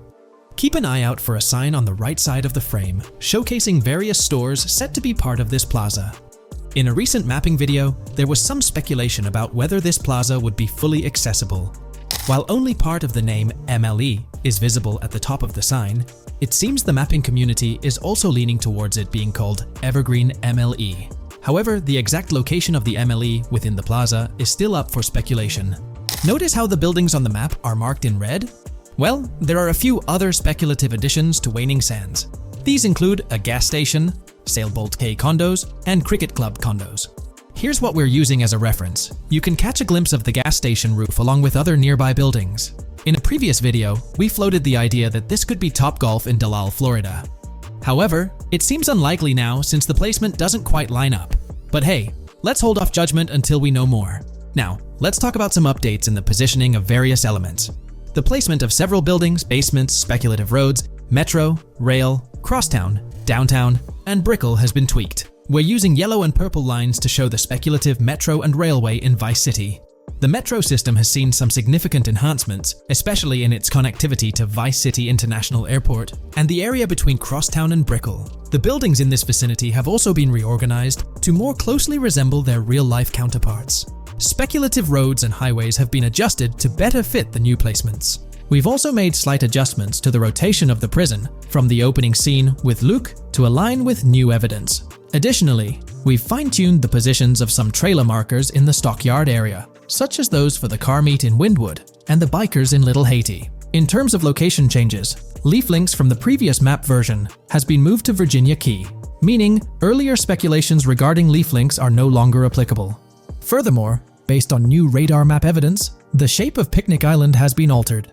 Speaker 1: Keep an eye out for a sign on the right side of the frame, showcasing various stores set to be part of this plaza. In a recent mapping video, there was some speculation about whether this plaza would be fully accessible. While only part of the name MLE is visible at the top of the sign, it seems the mapping community is also leaning towards it being called Evergreen MLE. However, the exact location of the MLE within the plaza is still up for speculation. Notice how the buildings on the map are marked in red? Well, there are a few other speculative additions to Waning Sands. These include a gas station, Sailbolt K condos, and Cricket Club condos. Here's what we're using as a reference. You can catch a glimpse of the gas station roof along with other nearby buildings. In a previous video, we floated the idea that this could be Topgolf in Dalal, Florida. However, it seems unlikely now since the placement doesn't quite line up. But hey, let's hold off judgment until we know more. Now, let's talk about some updates in the positioning of various elements. The placement of several buildings, basements, speculative roads, metro, rail, crosstown, downtown, and Brickell has been tweaked. We're using yellow and purple lines to show the speculative metro and railway in Vice City. The metro system has seen some significant enhancements, especially in its connectivity to Vice City International Airport and the area between Crosstown and Brickell. The buildings in this vicinity have also been reorganized to more closely resemble their real-life counterparts. Speculative roads and highways have been adjusted to better fit the new placements. We've also made slight adjustments to the rotation of the prison from the opening scene with Luke to align with new evidence. Additionally, we've fine-tuned the positions of some trailer markers in the stockyard area, such as those for the car meet in Windwood and the bikers in Little Haiti. In terms of location changes, leaf links from the previous map version has been moved to Virginia Key, meaning earlier speculations regarding leaf links are no longer applicable. Furthermore, based on new radar map evidence, the shape of Picnic Island has been altered.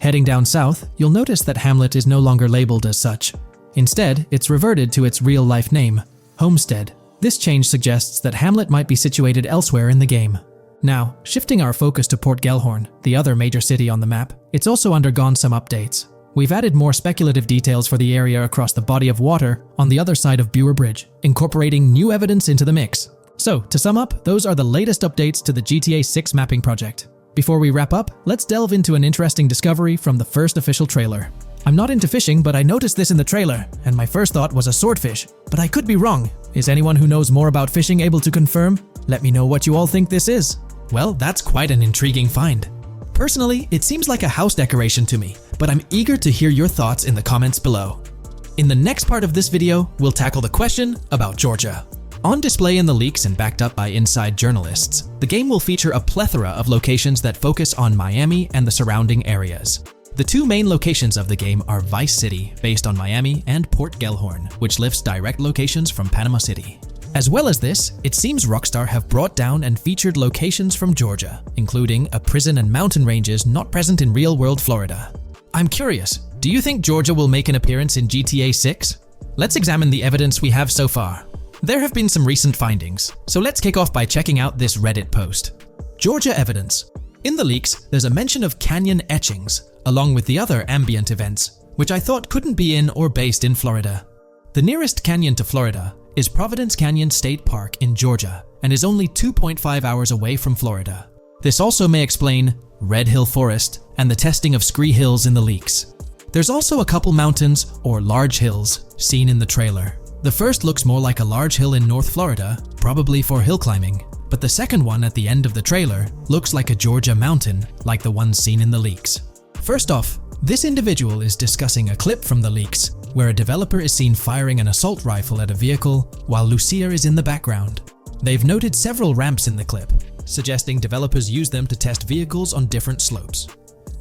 Speaker 1: Heading down south, you'll notice that Hamlet is no longer labeled as such. Instead, it's reverted to its real-life name, Homestead. This change suggests that Hamlet might be situated elsewhere in the game. Now, shifting our focus to Port Gellhorn, the other major city on the map, it's also undergone some updates. We've added more speculative details for the area across the body of water on the other side of Buer Bridge, incorporating new evidence into the mix. So, to sum up, those are the latest updates to the GTA 6 mapping project. Before we wrap up, let's delve into an interesting discovery from the first official trailer. I'm not into fishing, but I noticed this in the trailer, and my first thought was a swordfish, but I could be wrong. Is anyone who knows more about fishing able to confirm? Let me know what you all think this is. Well, that's quite an intriguing find. Personally, it seems like a house decoration to me, but I'm eager to hear your thoughts in the comments below. In the next part of this video, we'll tackle the question about Georgia. On display in the leaks and backed up by inside journalists, the game will feature a plethora of locations that focus on Miami and the surrounding areas. The two main locations of the game are Vice City, based on Miami, and Port Gellhorn, which lifts direct locations from Panama City. As well as this, it seems Rockstar have brought down and featured locations from Georgia, including a prison and mountain ranges not present in real-world Florida. I'm curious, do you think Georgia will make an appearance in GTA 6? Let's examine the evidence we have so far. There have been some recent findings, so let's kick off by checking out this Reddit post. Georgia evidence. In the leaks, there's a mention of canyon etchings, along with the other ambient events, which I thought couldn't be in or based in Florida. The nearest canyon to Florida is Providence Canyon State Park in Georgia and is only 2.5 hours away from Florida. This also may explain Red Hill Forest and the testing of Scree Hills in the leaks. There's also a couple mountains or large hills seen in the trailer. The first looks more like a large hill in North Florida, probably for hill climbing, but the second one at the end of the trailer looks like a Georgia mountain, like the one seen in the leaks. First off, this individual is discussing a clip from the leaks, where a developer is seen firing an assault rifle at a vehicle while Lucia is in the background. They've noted several ramps in the clip, suggesting developers use them to test vehicles on different slopes.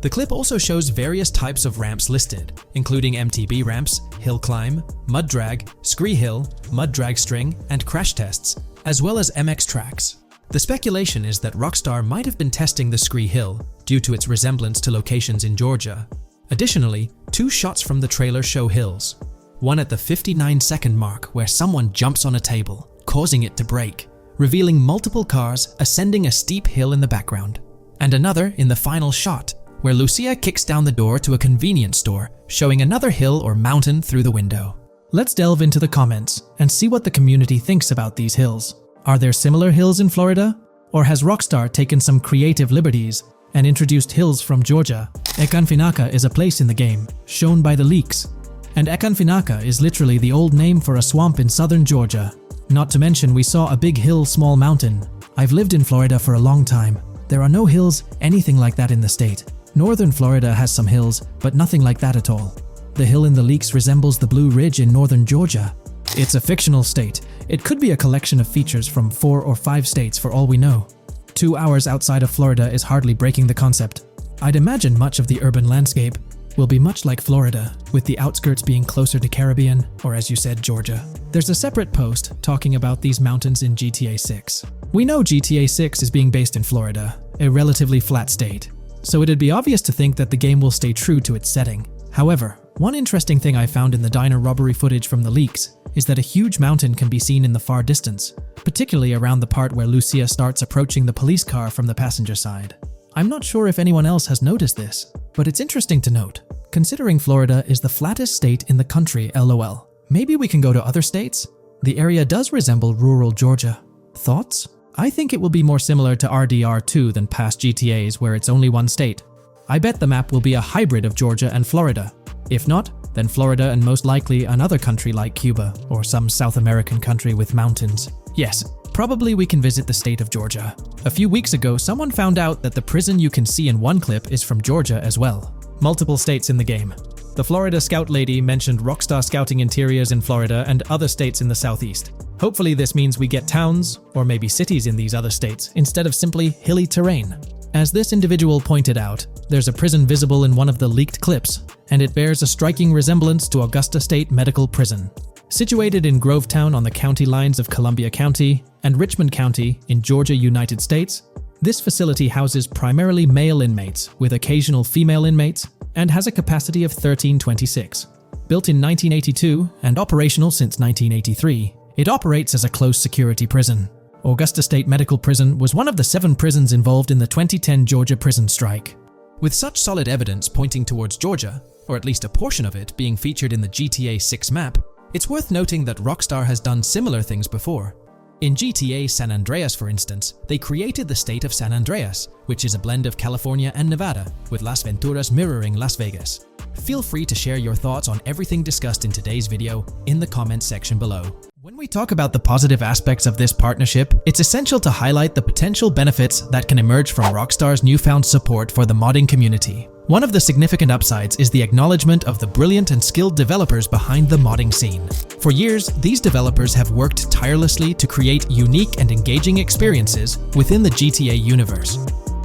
Speaker 1: The clip also shows various types of ramps listed, including MTB ramps, hill climb, mud drag, Scree Hill, mud drag string, and crash tests, as well as MX tracks. The speculation is that Rockstar might have been testing the Scree Hill due to its resemblance to locations in Georgia. Additionally, two shots from the trailer show hills. One at the 59-second mark where someone jumps on a table, causing it to break, revealing multiple cars ascending a steep hill in the background. And another in the final shot, where Lucia kicks down the door to a convenience store, showing another hill or mountain through the window. Let's delve into the comments and see what the community thinks about these hills. Are there similar hills in Florida? Or has Rockstar taken some creative liberties and introduced hills from Georgia? Ekanfinaka is a place in the game, shown by the leaks. And Ekanfinaka is literally the old name for a swamp in southern Georgia. Not to mention we saw a big hill, small mountain. I've lived in Florida for a long time. There are no hills, anything like that in the state. Northern Florida has some hills, but nothing like that at all. The hill in the leaks resembles the Blue Ridge in northern Georgia. It's a fictional state. It could be a collection of features from 4 or 5 states for all we know. 2 hours outside of Florida is hardly breaking the concept. I'd imagine much of the urban landscape will be much like Florida, with the outskirts being closer to Caribbean, or as you said, Georgia. There's a separate post talking about these mountains in GTA 6. We know GTA 6 is being based in Florida, a relatively flat state, so it'd be obvious to think that the game will stay true to its setting. However, one interesting thing I found in the diner robbery footage from the leaks is that a huge mountain can be seen in the far distance, particularly around the part where Lucia starts approaching the police car from the passenger side. I'm not sure if anyone else has noticed this, but it's interesting to note, considering Florida is the flattest state in the country, LOL. Maybe we can go to other states? The area does resemble rural Georgia. Thoughts? I think it will be more similar to RDR2 than past GTAs where it's only one state. I bet the map will be a hybrid of Georgia and Florida. If not, then Florida and most likely another country like Cuba or some South American country with mountains. Yes, probably we can visit the state of Georgia. A few weeks ago, someone found out that the prison you can see in one clip is from Georgia as well. Multiple states in the game. The Florida Scout lady mentioned Rockstar scouting interiors in Florida and other states in the southeast. Hopefully this means we get towns, or maybe cities in these other states, instead of simply hilly terrain. As this individual pointed out, there's a prison visible in one of the leaked clips, and it bears a striking resemblance to Augusta State Medical Prison. Situated in Grovetown on the county lines of Columbia County and Richmond County in Georgia, United States, this facility houses primarily male inmates with occasional female inmates and has a capacity of 1326. Built in 1982 and operational since 1983, it operates as a close-security prison. Augusta State Medical Prison was one of the 7 prisons involved in the 2010 Georgia prison strike. With such solid evidence pointing towards Georgia, or at least a portion of it being featured in the GTA 6 map, it's worth noting that Rockstar has done similar things before. In GTA San Andreas, for instance, they created the state of San Andreas, which is a blend of California and Nevada, with Las Venturas mirroring Las Vegas. Feel free to share your thoughts on everything discussed in today's video in the comments section below. When we talk about the positive aspects of this partnership, it's essential to highlight the potential benefits that can emerge from Rockstar's newfound support for the modding community. One of the significant upsides is the acknowledgement of the brilliant and skilled developers behind the modding scene. For years, these developers have worked tirelessly to create unique and engaging experiences within the GTA universe.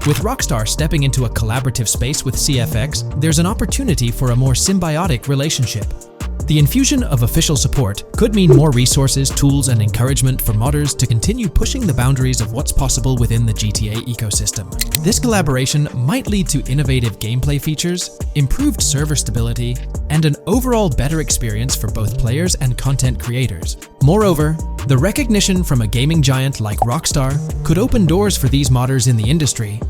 Speaker 1: With Rockstar stepping into a collaborative space with CFX, there's an opportunity for a more symbiotic relationship. The infusion of official support could mean more resources, tools, and encouragement for modders to continue pushing the boundaries of what's possible within the GTA ecosystem. This collaboration might lead to innovative gameplay features, improved server stability, and an overall better experience for both players and content creators. Moreover, the recognition from a gaming giant like Rockstar could open doors for these modders in the industry.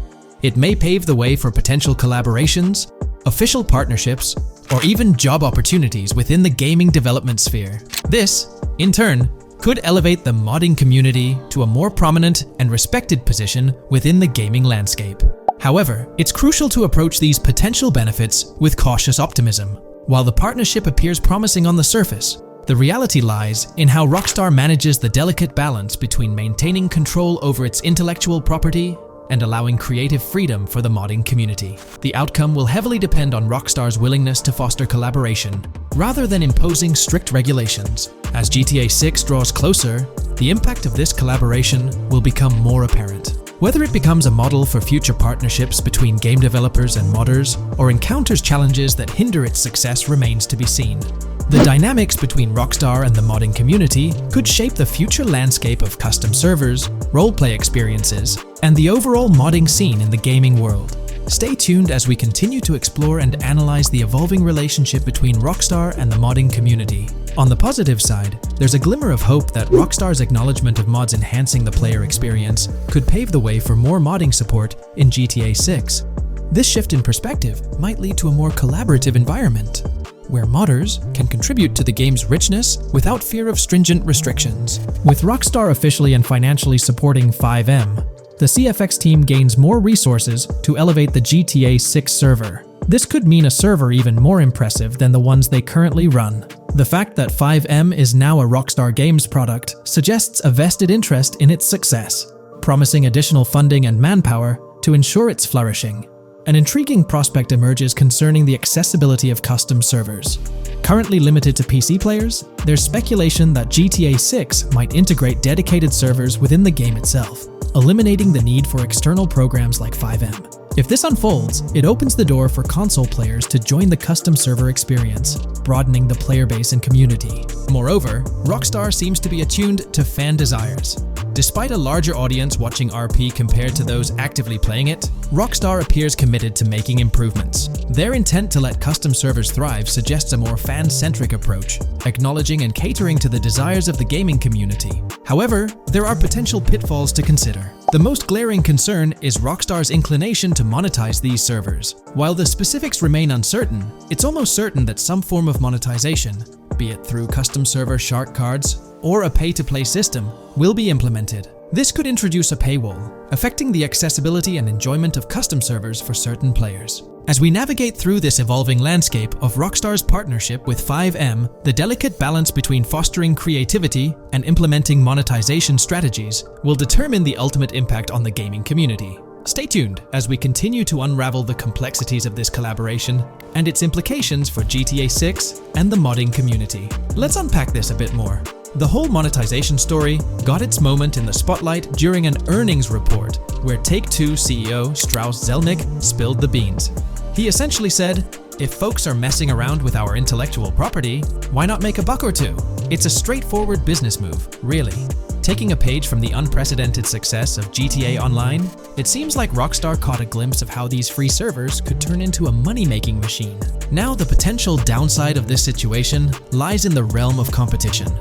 Speaker 1: It may pave the way for potential collaborations, official partnerships, or even job opportunities within the gaming development sphere. This, in turn, could elevate the modding community to a more prominent and respected position within the gaming landscape. However, it's crucial to approach these potential benefits with cautious optimism. While the partnership appears promising on the surface, the reality lies in how Rockstar manages the delicate balance between maintaining control over its intellectual property and allowing creative freedom for the modding community. The outcome will heavily depend on Rockstar's willingness to foster collaboration, rather than imposing strict regulations. As GTA 6 draws closer, the impact of this collaboration will become more apparent. Whether it becomes a model for future partnerships between game developers and modders, or encounters challenges that hinder its success remains to be seen. The dynamics between Rockstar and the modding community could shape the future landscape of custom servers, roleplay experiences, and the overall modding scene in the gaming world. Stay tuned as we continue to explore and analyze the evolving relationship between Rockstar and the modding community. On the positive side, there's a glimmer of hope that Rockstar's acknowledgement of mods enhancing the player experience could pave the way for more modding support in GTA 6. This shift in perspective might lead to a more collaborative environment, where modders can contribute to the game's richness without fear of stringent restrictions. With Rockstar officially and financially supporting FiveM, the CFX team gains more resources to elevate the GTA 6 server. This could mean a server even more impressive than the ones they currently run. The fact that FiveM is now a Rockstar Games product suggests a vested interest in its success, promising additional funding and manpower to ensure its flourishing. An intriguing prospect emerges concerning the accessibility of custom servers. Currently limited to PC players, there's speculation that GTA 6 might integrate dedicated servers within the game itself, eliminating the need for external programs like FiveM. If this unfolds, it opens the door for console players to join the custom server experience, broadening the player base and community. Moreover, Rockstar seems to be attuned to fan desires. Despite a larger audience watching RP compared to those actively playing it, Rockstar appears committed to making improvements. Their intent to let custom servers thrive suggests a more fan-centric approach, acknowledging and catering to the desires of the gaming community. However, there are potential pitfalls to consider. The most glaring concern is Rockstar's inclination to monetize these servers. While the specifics remain uncertain, it's almost certain that some form of monetization, be it through custom server shark cards or a pay-to-play system, will be implemented. This could introduce a paywall, affecting the accessibility and enjoyment of custom servers for certain players. As we navigate through this evolving landscape of Rockstar's partnership with 5M, the delicate balance between fostering creativity and implementing monetization strategies will determine the ultimate impact on the gaming community. Stay tuned as we continue to unravel the complexities of this collaboration and its implications for GTA 6 and the modding community. Let's unpack this a bit more. The whole monetization story got its moment in the spotlight during an earnings report where Take-Two CEO Strauss Zelnick spilled the beans. He essentially said, "If folks are messing around with our intellectual property, why not make a buck or two?" It's a straightforward business move, really. Taking a page from the unprecedented success of GTA Online, it seems like Rockstar caught a glimpse of how these free servers could turn into a money-making machine. Now, the potential downside of this situation lies in the realm of competition.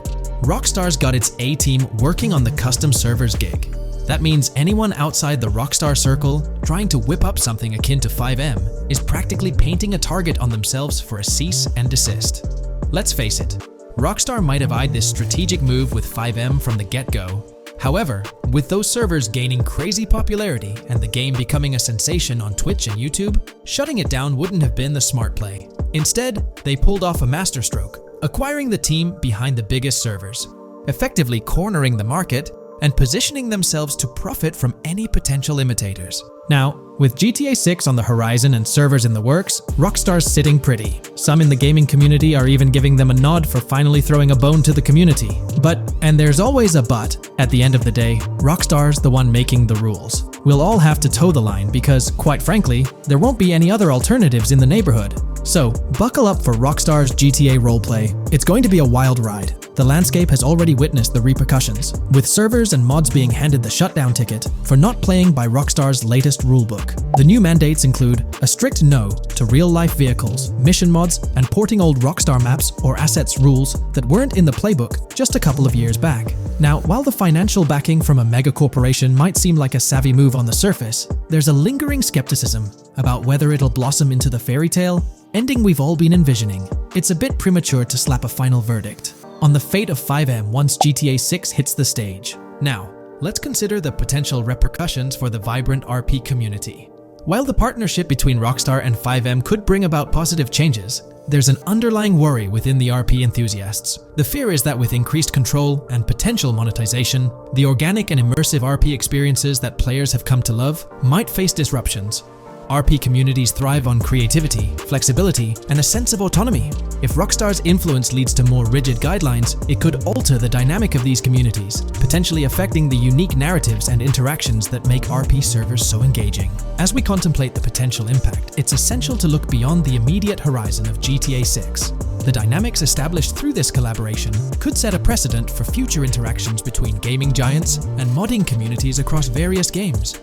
Speaker 1: Rockstar's got its A-team working on the custom servers gig. That means anyone outside the Rockstar circle trying to whip up something akin to 5M is practically painting a target on themselves for a cease and desist. Let's face it, Rockstar might have eyed this strategic move with 5M from the get-go. However, with those servers gaining crazy popularity and the game becoming a sensation on Twitch and YouTube, shutting it down wouldn't have been the smart play. Instead, they pulled off a masterstroke, acquiring the team behind the biggest servers, effectively cornering the market and positioning themselves to profit from any potential imitators. Now, with GTA 6 on the horizon and servers in the works, Rockstar's sitting pretty. Some in the gaming community are even giving them a nod for finally throwing a bone to the community. But, and there's always a but, at the end of the day, Rockstar's the one making the rules. We'll all have to toe the line because, quite frankly, there won't be any other alternatives in the neighborhood. So, buckle up for Rockstar's GTA roleplay. It's going to be a wild ride. The landscape has already witnessed the repercussions, with servers and mods being handed the shutdown ticket for not playing by Rockstar's latest rulebook. The new mandates include a strict no to real-life vehicles, mission mods, and porting old Rockstar maps or assets rules that weren't in the playbook just a couple of years back. Now, while the financial backing from a mega corporation might seem like a savvy move on the surface, there's a lingering skepticism about whether it'll blossom into the fairy tale ending we've all been envisioning. It's a bit premature to slap a final verdict on the fate of 5M once GTA 6 hits the stage. Now, let's consider the potential repercussions for the vibrant RP community. While the partnership between Rockstar and 5M could bring about positive changes, there's an underlying worry within the RP enthusiasts. The fear is that with increased control and potential monetization, the organic and immersive RP experiences that players have come to love might face disruptions. RP communities thrive on creativity, flexibility, and a sense of autonomy. If Rockstar's influence leads to more rigid guidelines, it could alter the dynamic of these communities, potentially affecting the unique narratives and interactions that make RP servers so engaging. As we contemplate the potential impact, it's essential to look beyond the immediate horizon of GTA 6. The dynamics established through this collaboration could set a precedent for future interactions between gaming giants and modding communities across various games.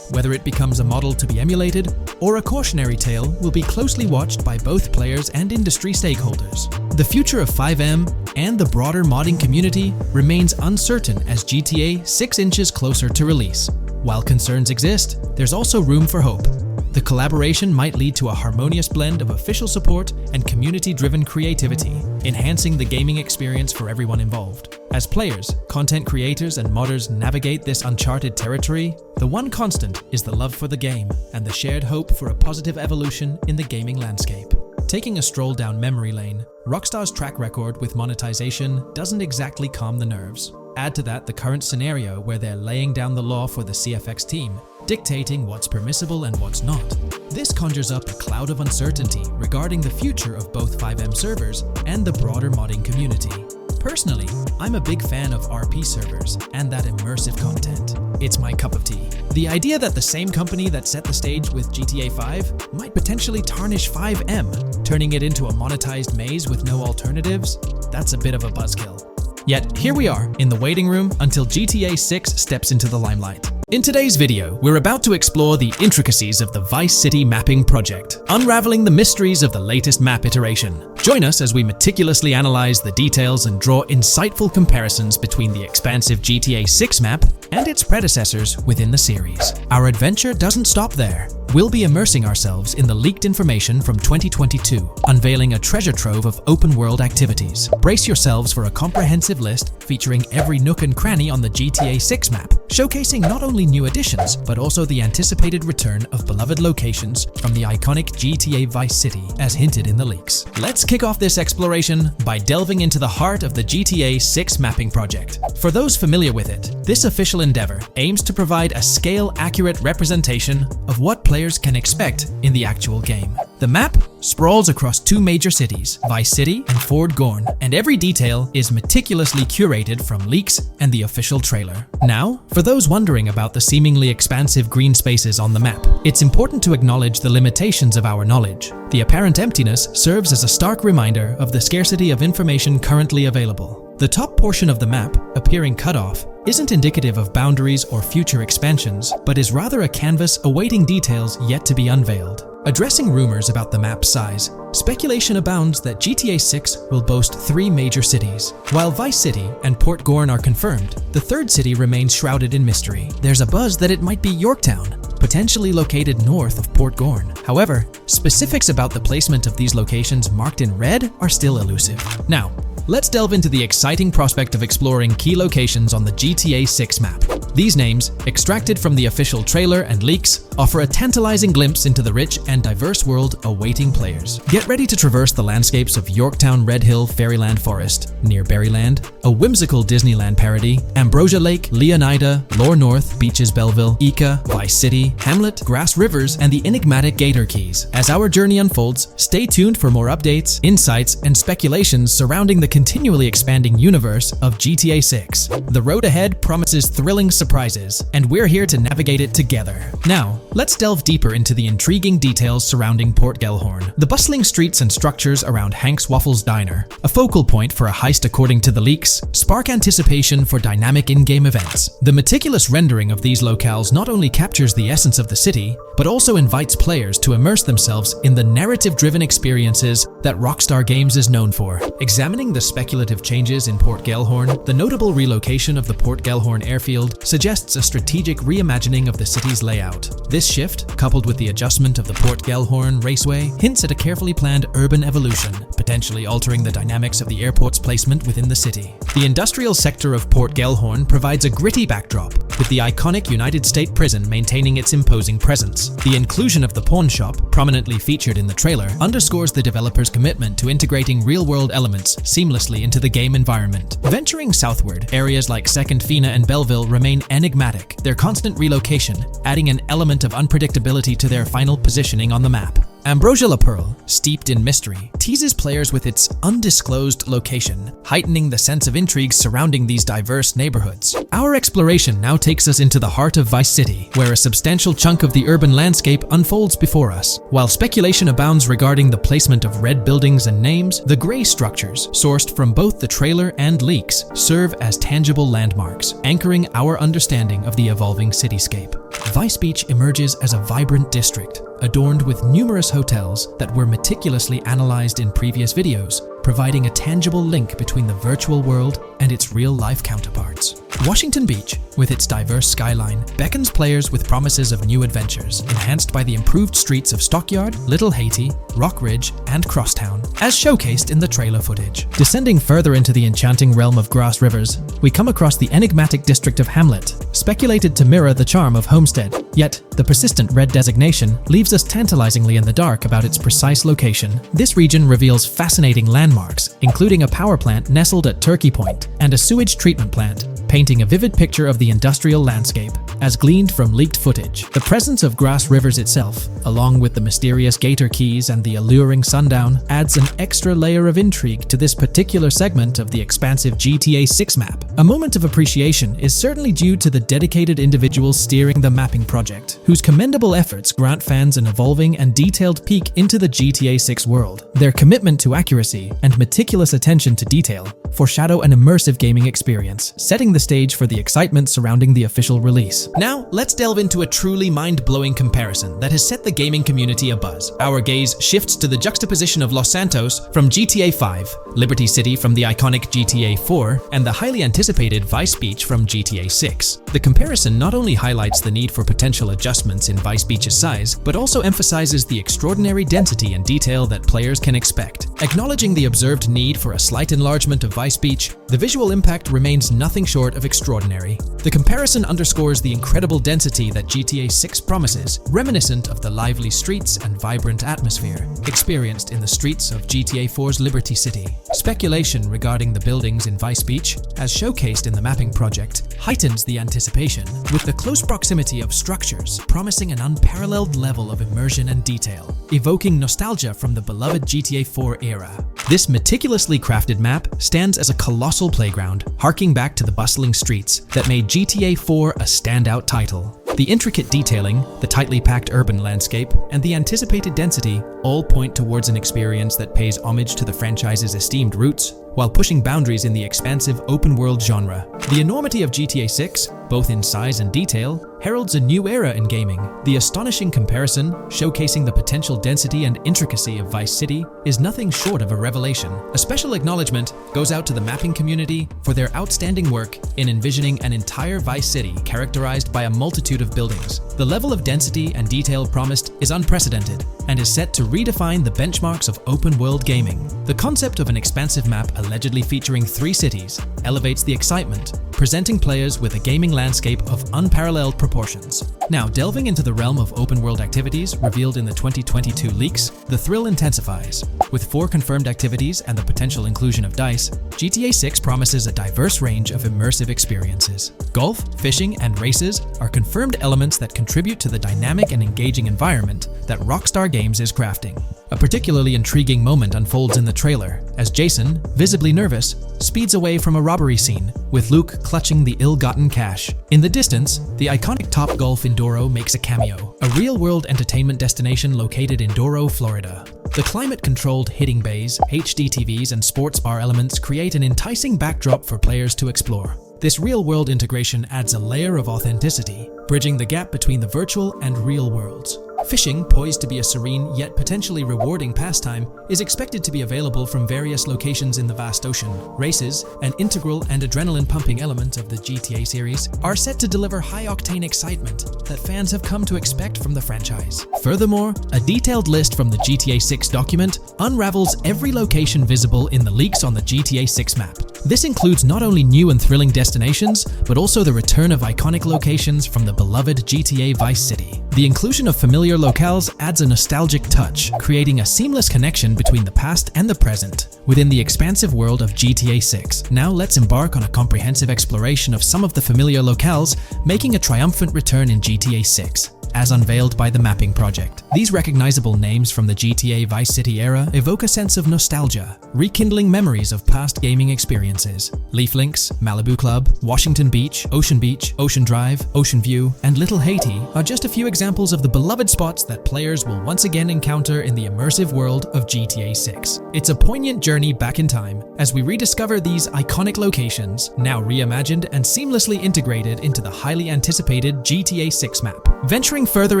Speaker 1: Whether it becomes a model to be emulated or a cautionary tale will be closely watched by both players and industry stakeholders. The future of 5M and the broader modding community remains uncertain as GTA 6 inches closer to release. While concerns exist, there's also room for hope. The collaboration might lead to a harmonious blend of official support and community-driven creativity, enhancing the gaming experience for everyone involved. As players, content creators, and modders navigate this uncharted territory, the one constant is the love for the game and the shared hope for a positive evolution in the gaming landscape. Taking a stroll down memory lane, Rockstar's track record with monetization doesn't exactly calm the nerves. Add to that the current scenario where they're laying down the law for the CFX team, dictating what's permissible and what's not. This conjures up a cloud of uncertainty regarding the future of both 5M servers and the broader modding community. Personally, I'm a big fan of RP servers and that immersive content. It's my cup of tea. The idea that the same company that set the stage with GTA 5 might potentially tarnish 5M, turning it into a monetized maze with no alternatives, that's a bit of a buzzkill. Yet, here we are, in the waiting room until GTA 6 steps into the limelight. In today's video, we're about to explore the intricacies of the Vice City mapping project, unraveling the mysteries of the latest map iteration. Join us as we meticulously analyze the details and draw insightful comparisons between the expansive GTA 6 map and its predecessors within the series. Our adventure doesn't stop there. we'll be immersing ourselves in the leaked information from 2022, unveiling a treasure trove of open-world activities. Brace yourselves for a comprehensive list featuring every nook and cranny on the GTA 6 map, showcasing not only new additions, but also the anticipated return of beloved locations from the iconic GTA Vice City, as hinted in the leaks. Let's kick off this exploration by delving into the heart of the GTA 6 mapping project. For those familiar with it, this official endeavor aims to provide a scale-accurate representation of what players can expect in the actual game. The map sprawls across two major cities, Vice City and Fort Gorn, and every detail is meticulously curated from leaks and the official trailer. Now, for those wondering about the seemingly expansive green spaces on the map, it's important to acknowledge the limitations of our knowledge. The apparent emptiness serves as a stark reminder of the scarcity of information currently available. The top portion of the map, appearing cut off, isn't indicative of boundaries or future expansions, but is rather a canvas awaiting details yet to be unveiled. Addressing rumors about the map's size, speculation abounds that GTA 6 will boast 3 major cities. While Vice City and Port Gorn are confirmed, the third city remains shrouded in mystery. There's a buzz that it might be Yorktown, potentially located north of Port Gorn. However, specifics about the placement of these locations marked in red are still elusive. Now, let's delve into the exciting prospect of exploring key locations on the GTA 6 map. These names, extracted from the official trailer and leaks, offer a tantalizing glimpse into the rich and diverse world awaiting players. Get ready to traverse the landscapes of Yorktown Red Hill Fairyland Forest, near Berryland, a whimsical Disneyland parody, Ambrosia Lake, Leonida, Lore North, Beaches Belleville, Ica, Vice City, Hamlet, Grass Rivers, and the enigmatic Gator Keys. As our journey unfolds, stay tuned for more updates, insights, and speculations surrounding the continually expanding universe of GTA 6. The road ahead promises thrilling surprises, and we're here to navigate it together. Now, let's delve deeper into the intriguing details surrounding Port Gellhorn. The bustling streets and structures around Hank's Waffles Diner, a focal point for a heist according to the leaks, spark anticipation for dynamic in-game events. The meticulous rendering of these locales not only captures the essence of the city, but also invites players to immerse themselves in the narrative-driven experiences that Rockstar Games is known for. Examining the speculative changes in Port Gellhorn, the notable relocation of the Port Gellhorn airfield suggests a strategic reimagining of the city's layout. This shift, coupled with the adjustment of the Port Gellhorn Raceway, hints at a carefully planned urban evolution, potentially altering the dynamics of the airport's placement within the city. The industrial sector of Port Gellhorn provides a gritty backdrop, with the iconic United States prison maintaining its imposing presence. The inclusion of the pawn shop, prominently featured in the trailer, underscores the developer's commitment to integrating real-world elements seamlessly into the game environment. Venturing southward, areas like Second Fina and Belleville remain enigmatic, their constant relocation adding an element of unpredictability to their final positioning on the map. Ambrosia La Pearl, steeped in mystery, teases players with its undisclosed location, heightening the sense of intrigue surrounding these diverse neighborhoods. Our exploration now takes us into the heart of Vice City, where a substantial chunk of the urban landscape unfolds before us. While speculation abounds regarding the placement of red buildings and names, the gray structures, sourced from both the trailer and leaks, serve as tangible landmarks, anchoring our understanding of the evolving cityscape. Vice Beach emerges as a vibrant district, adorned with numerous hotels that were meticulously analyzed in previous videos, providing a tangible link between the virtual world and its real-life counterparts. Washington Beach, with its diverse skyline, beckons players with promises of new adventures, enhanced by the improved streets of Stockyard, Little Haiti, Rock Ridge, and Crosstown, as showcased in the trailer footage. Descending further into the enchanting realm of Grass Rivers, we come across the enigmatic district of Hamlet, speculated to mirror the charm of Homestead. Yet, the persistent red designation leaves us tantalizingly in the dark about its precise location. This region reveals fascinating landmarks, including a power plant nestled at Turkey Point and a sewage treatment plant, painting a vivid picture of the industrial landscape, as gleaned from leaked footage. The presence of Grass Rivers itself, along with the mysterious Gator Keys and the alluring sundown, adds an extra layer of intrigue to this particular segment of the expansive GTA 6 map. A moment of appreciation is certainly due to the dedicated individuals steering the mapping project, whose commendable efforts grant fans an evolving and detailed peek into the GTA 6 world. Their commitment to accuracy and meticulous attention to detail foreshadow an immersive gaming experience, setting the stage for the excitement surrounding the official release. Now, let's delve into a truly mind-blowing comparison that has set the gaming community abuzz. Our gaze shifts to the juxtaposition of Los Santos from GTA 5, Liberty City from the iconic GTA 4, and the highly anticipated Vice Beach from GTA 6. The comparison not only highlights the need for potential adjustments in Vice Beach's size, but also emphasizes the extraordinary density and detail that players can expect. Acknowledging the observed need for a slight enlargement of Vice Beach, the visual impact remains nothing short of extraordinary. The comparison underscores the incredible density that GTA 6 promises, reminiscent of the lively streets and vibrant atmosphere experienced in the streets of GTA 4's Liberty City. Speculation regarding the buildings in Vice Beach, as showcased in the mapping project, heightens the anticipation, with the close proximity of structures promising an unparalleled level of immersion and detail, evoking nostalgia from the beloved GTA 4 era. This meticulously crafted map stands as a colossal playground, harking back to the bustling streets that made GTA 4 a standout title. The intricate detailing, the tightly packed urban landscape, and the anticipated density all point towards an experience that pays homage to the franchise's esteemed roots, while pushing boundaries in the expansive open-world genre. The enormity of GTA 6, both in size and detail, heralds a new era in gaming. The astonishing comparison, showcasing the potential density and intricacy of Vice City, is nothing short of a revelation. A special acknowledgement goes out to the mapping community for their outstanding work in envisioning an entire Vice City characterized by a multitude of buildings. The level of density and detail promised is unprecedented and is set to redefine the benchmarks of open-world gaming. The concept of an expansive map allegedly featuring 3 cities elevates the excitement, presenting players with a gaming landscape of unparalleled proportions. Now, delving into the realm of open-world activities revealed in the 2022 leaks, the thrill intensifies. With 4 confirmed activities and the potential inclusion of DICE, GTA 6 promises a diverse range of immersive experiences. Golf, fishing, and races are confirmed elements that contribute to the dynamic and engaging environment that Rockstar Games is crafting. A particularly intriguing moment unfolds in the trailer, as Jason, visibly nervous, speeds away from a robbery scene, with Luke clutching the ill-gotten cash. In the distance, the iconic Topgolf in Doro makes a cameo, a real-world entertainment destination located in Doro, Florida. The climate-controlled hitting bays, HD TVs, and sports bar elements create an enticing backdrop for players to explore. This real-world integration adds a layer of authenticity, bridging the gap between the virtual and real worlds. Fishing, poised to be a serene yet potentially rewarding pastime, is expected to be available from various locations in the vast ocean. Races, an integral and adrenaline-pumping element of the GTA series, are set to deliver high-octane excitement that fans have come to expect from the franchise. Furthermore, a detailed list from the GTA 6 document unravels every location visible in the leaks on the GTA 6 map. This includes not only new and thrilling destinations, but also the return of iconic locations from the beloved GTA Vice City. The inclusion of familiar locales adds a nostalgic touch, creating a seamless connection between the past and the present within the expansive world of GTA 6. Now let's embark on a comprehensive exploration of some of the familiar locales making a triumphant return in GTA 6. As unveiled by the mapping project. These recognizable names from the GTA Vice City era evoke a sense of nostalgia, rekindling memories of past gaming experiences. Leaf Links, Malibu Club, Washington Beach, Ocean Drive, Ocean View, and Little Haiti are just a few examples of the beloved spots that players will once again encounter in the immersive world of GTA 6. It's a poignant journey back in time as we rediscover these iconic locations, now reimagined and seamlessly integrated into the highly anticipated GTA 6 map. Venturing further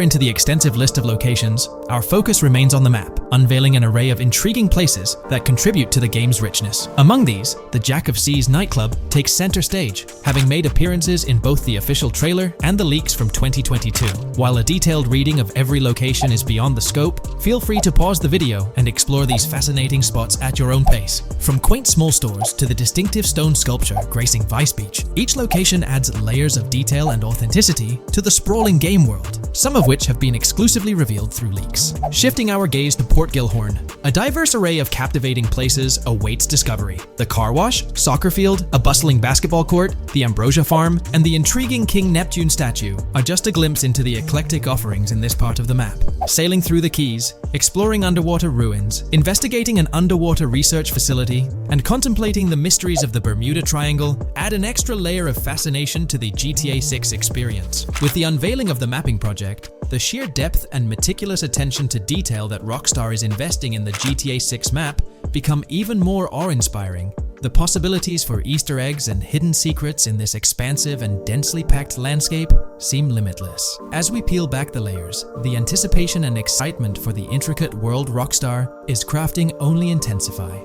Speaker 1: into the extensive list of locations, our focus remains on the map, unveiling an array of intriguing places that contribute to the game's richness. Among these, the Jack of Seas nightclub takes center stage, having made appearances in both the official trailer and the leaks from 2022. While a detailed reading of every location is beyond the scope, feel free to pause the video and explore these fascinating spots at your own pace. From quaint small stores to the distinctive stone sculpture gracing Vice Beach, each location adds layers of detail and authenticity to the sprawling game world, some of which have been exclusively revealed through leaks. Shifting our gaze to Port Gilhorn, a diverse array of captivating places awaits discovery. The car wash, soccer field, a bustling basketball court, the Ambrosia Farm, and the intriguing King Neptune statue are just a glimpse into the eclectic offerings in this part of the map. Sailing through the Keys, exploring underwater ruins, investigating an underwater research facility, and contemplating the mysteries of the Bermuda Triangle add an extra layer of fascination to the GTA 6 experience. With the unveiling of the mapping project, the sheer depth and meticulous attention to detail that Rockstar is investing in the GTA 6 map become even more awe-inspiring. The possibilities for Easter eggs and hidden secrets in this expansive and densely packed landscape seem limitless. As we peel back the layers, the anticipation and excitement for the intricate world Rockstar is crafting only intensify.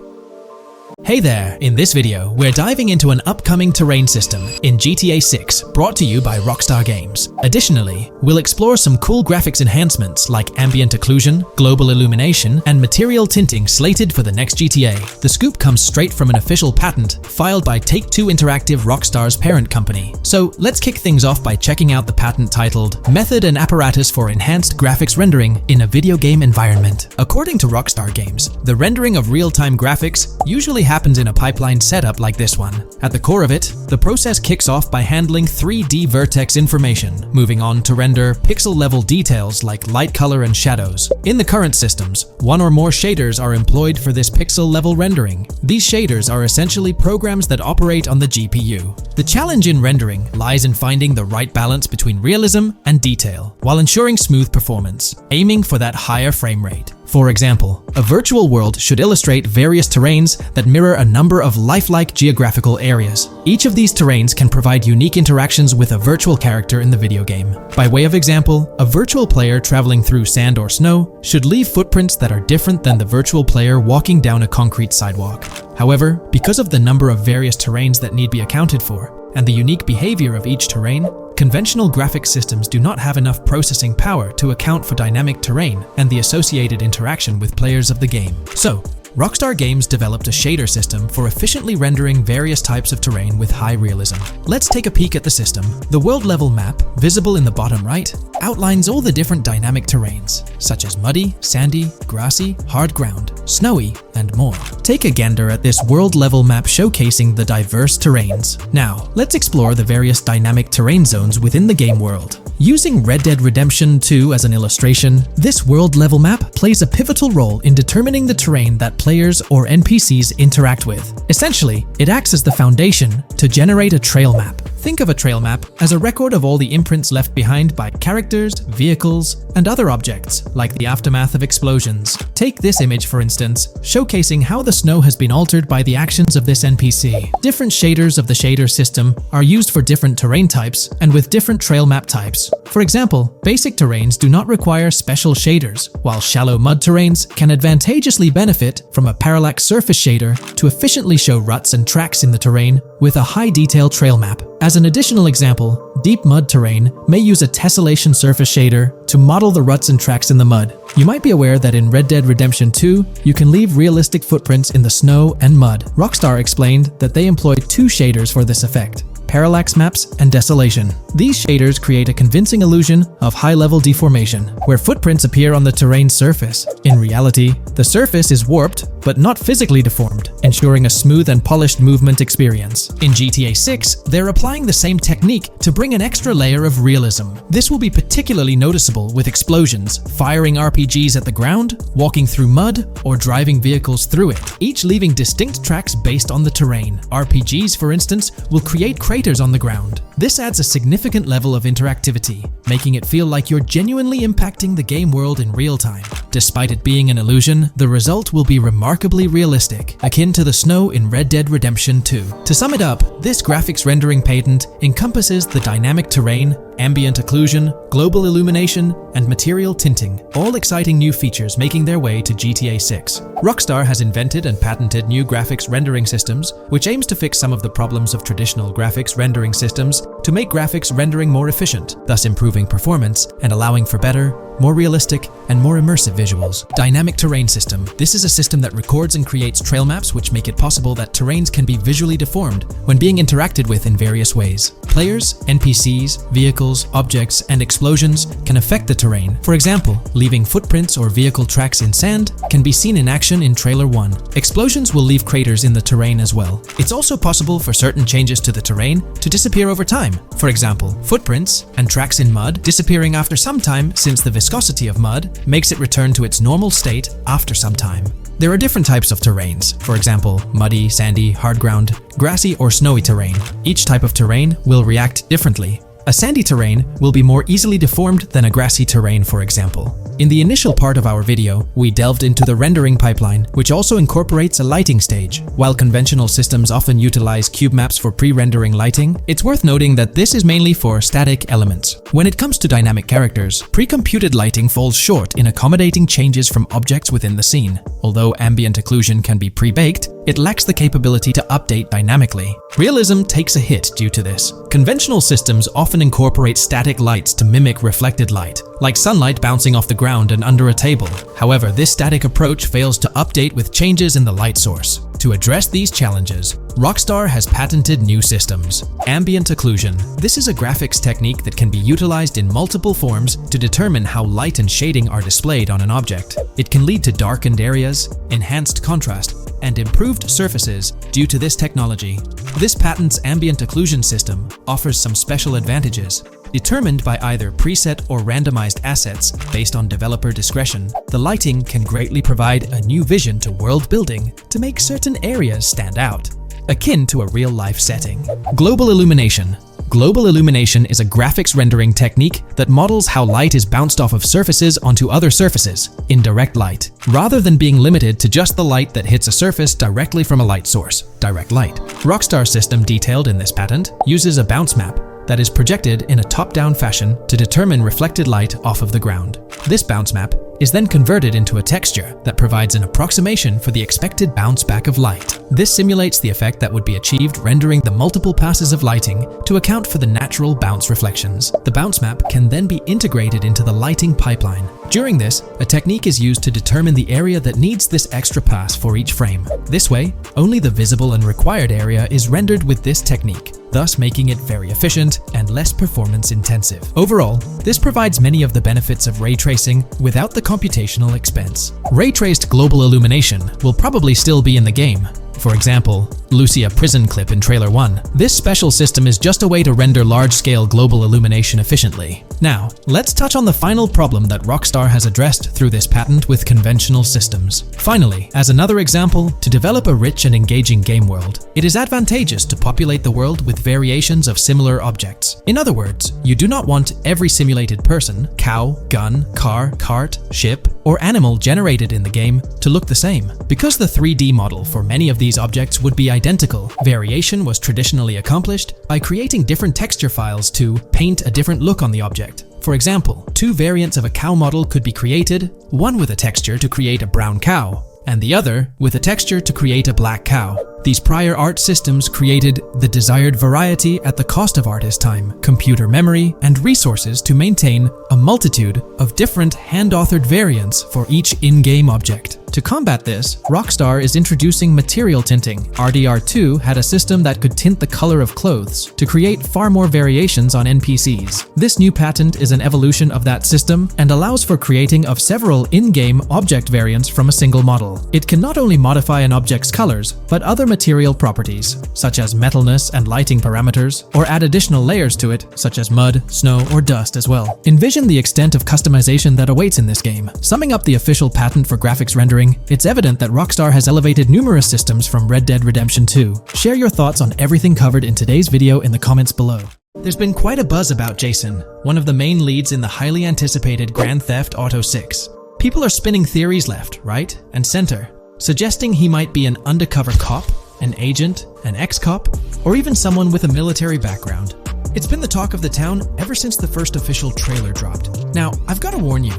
Speaker 1: Hey there! In this video, we're diving into an upcoming terrain system in GTA 6, brought to you by Rockstar Games. Additionally, we'll explore some cool graphics enhancements like ambient occlusion, global illumination, and material tinting slated for the next GTA. The scoop comes straight from an official patent filed by Take-Two Interactive, Rockstar's parent company. So let's kick things off by checking out the patent titled Method and Apparatus for Enhanced Graphics Rendering in a Video Game Environment. According to Rockstar Games, the rendering of real-time graphics usually happens in a pipeline setup like this one. At the core of it, the process kicks off by handling 3D vertex information, moving on to render pixel-level details like light color and shadows. In the current systems, one or more shaders are employed for this pixel-level rendering. These shaders are essentially programs that operate on the GPU. The challenge in rendering lies in finding the right balance between realism and detail, while ensuring smooth performance, aiming for that higher frame rate. For example, a virtual world should illustrate various terrains that mirror a number of lifelike geographical areas. Each of these terrains can provide unique interactions with a virtual character in the video game. By way of example, a virtual player traveling through sand or snow should leave footprints that are different than the virtual player walking down a concrete sidewalk. However, because of the number of various terrains that need be accounted for, and the unique behavior of each terrain, conventional graphics systems do not have enough processing power to account for dynamic terrain and the associated interaction with players of the game. So, Rockstar Games developed a shader system for efficiently rendering various types of terrain with high realism. Let's take a peek at the system. The world level map, visible in the bottom right, outlines all the different dynamic terrains, such as muddy, sandy, grassy, hard ground, snowy, and more. Take a gander at this world level map showcasing the diverse terrains. Now, let's explore the various dynamic terrain zones within the game world. Using Red Dead Redemption 2 as an illustration, this world level map plays a pivotal role in determining the terrain that players or NPCs interact with. Essentially, it acts as the foundation to generate a trail map. Think of a trail map as a record of all the imprints left behind by characters, vehicles, and other objects, like the aftermath of explosions. Take this image for instance, showcasing how the snow has been altered by the actions of this NPC. Different shaders of the shader system are used for different terrain types and with different trail map types. For example, basic terrains do not require special shaders, while shallow mud terrains can advantageously benefit from a parallax surface shader to efficiently show ruts and tracks in the terrain with a high-detail trail map. As an additional example, deep mud terrain may use a tessellation surface shader to model the ruts and tracks in the mud. You might be aware that in Red Dead Redemption 2, you can leave realistic footprints in the snow and mud. Rockstar explained that they employed two shaders for this effect: parallax maps and desolation. These shaders create a convincing illusion of high-level deformation, where footprints appear on the terrain's surface. In reality, the surface is warped but not physically deformed, ensuring a smooth and polished movement experience. In GTA 6, they're applying the same technique to bring an extra layer of realism. This will be particularly noticeable with explosions, firing RPGs at the ground, walking through mud, or driving vehicles through it, each leaving distinct tracks based on the terrain. RPGs, for instance, will create craters on the ground. This adds a significant level of interactivity, making it feel like you're genuinely impacting the game world in real time. Despite it being an illusion, the result will be remarkably realistic, akin to the snow in Red Dead Redemption 2. To sum it up, this graphics rendering patent encompasses the dynamic terrain, ambient occlusion, global illumination, and material tinting, all exciting new features making their way to GTA 6. Rockstar has invented and patented new graphics rendering systems, which aims to fix some of the problems of traditional graphics rendering systems to make graphics rendering more efficient, thus improving performance and allowing for better, more realistic, and more immersive visuals. Dynamic Terrain System. This is a system that records and creates trail maps which make it possible that terrains can be visually deformed when being interacted with in various ways. Players, NPCs, vehicles, objects, and explosions can affect the terrain. For example, leaving footprints or vehicle tracks in sand can be seen in action in Trailer 1. Explosions will leave craters in the terrain as well. It's also possible for certain changes to the terrain to disappear over time. For example, footprints and tracks in mud disappearing after some time, since the viscosity of mud makes it return to its normal state after some time. There are different types of terrains, for example, muddy, sandy, hard ground, grassy, or snowy terrain. Each type of terrain will react differently. A sandy terrain will be more easily deformed than a grassy terrain, for example. In the initial part of our video, we delved into the rendering pipeline, which also incorporates a lighting stage. While conventional systems often utilize cube maps for pre-rendering lighting, it's worth noting that this is mainly for static elements. When it comes to dynamic characters, pre-computed lighting falls short in accommodating changes from objects within the scene. Although ambient occlusion can be pre-baked, it lacks the capability to update dynamically. Realism takes a hit due to this. Conventional systems often incorporate static lights to mimic reflected light, like sunlight bouncing off the ground and under a table. However, this static approach fails to update with changes in the light source. To address these challenges, Rockstar has patented new systems. Ambient occlusion. This is a graphics technique that can be utilized in multiple forms to determine how light and shading are displayed on an object. It can lead to darkened areas, enhanced contrast, and improved surfaces due to this technology. This patent's ambient occlusion system offers some special advantages. Determined by either preset or randomized assets based on developer discretion, the lighting can greatly provide a new vision to world building to make certain areas stand out, akin to a real-life setting. Global illumination. Global illumination is a graphics rendering technique that models how light is bounced off of surfaces onto other surfaces in direct light, rather than being limited to just the light that hits a surface directly from a light source, direct light. Rockstar's system detailed in this patent uses a bounce map that is projected in a top-down fashion to determine reflected light off of the ground. This bounce map is then converted into a texture that provides an approximation for the expected bounce back of light. This simulates the effect that would be achieved rendering the multiple passes of lighting to account for the natural bounce reflections. The bounce map can then be integrated into the lighting pipeline. During this, a technique is used to determine the area that needs this extra pass for each frame. This way, only the visible and required area is rendered with this technique, thus making it very efficient and less performance intensive. Overall, this provides many of the benefits of ray tracing without the computational expense. Ray-traced global illumination will probably still be in the game. For example, Lucia prison clip in Trailer 1. This special system is just a way to render large-scale global illumination efficiently. Now, let's touch on the final problem that Rockstar has addressed through this patent with conventional systems. Finally, as another example, to develop a rich and engaging game world, it is advantageous to populate the world with variations of similar objects. In other words, you do not want every simulated person, cow, gun, car, cart, ship, or animal generated in the game to look the same. Because the 3D model for many of these objects would be identical, variation was traditionally accomplished by creating different texture files to paint a different look on the object. For example, two variants of a cow model could be created, one with a texture to create a brown cow, and the other with a texture to create a black cow. These prior art systems created the desired variety at the cost of artist time, computer memory, and resources to maintain a multitude of different hand-authored variants for each in-game object. To combat this, Rockstar is introducing material tinting. RDR2 had a system that could tint the color of clothes to create far more variations on NPCs. This new patent is an evolution of that system and allows for creating of several in-game object variants from a single model. It can not only modify an object's colors, but other material properties, such as metalness and lighting parameters, or add additional layers to it, such as mud, snow, or dust as well. Envision the extent of customization that awaits in this game. Summing up the official patent for graphics rendering, it's evident that Rockstar has elevated numerous systems from Red Dead Redemption 2. Share your thoughts on everything covered in today's video in the comments below. There's been quite a buzz about Jason, one of the main leads in the highly anticipated Grand Theft Auto 6. People are spinning theories left, right, and center, suggesting he might be an undercover cop, an agent, an ex-cop, or even someone with a military background. It's been the talk of the town ever since the first official trailer dropped. Now, I've got to warn you,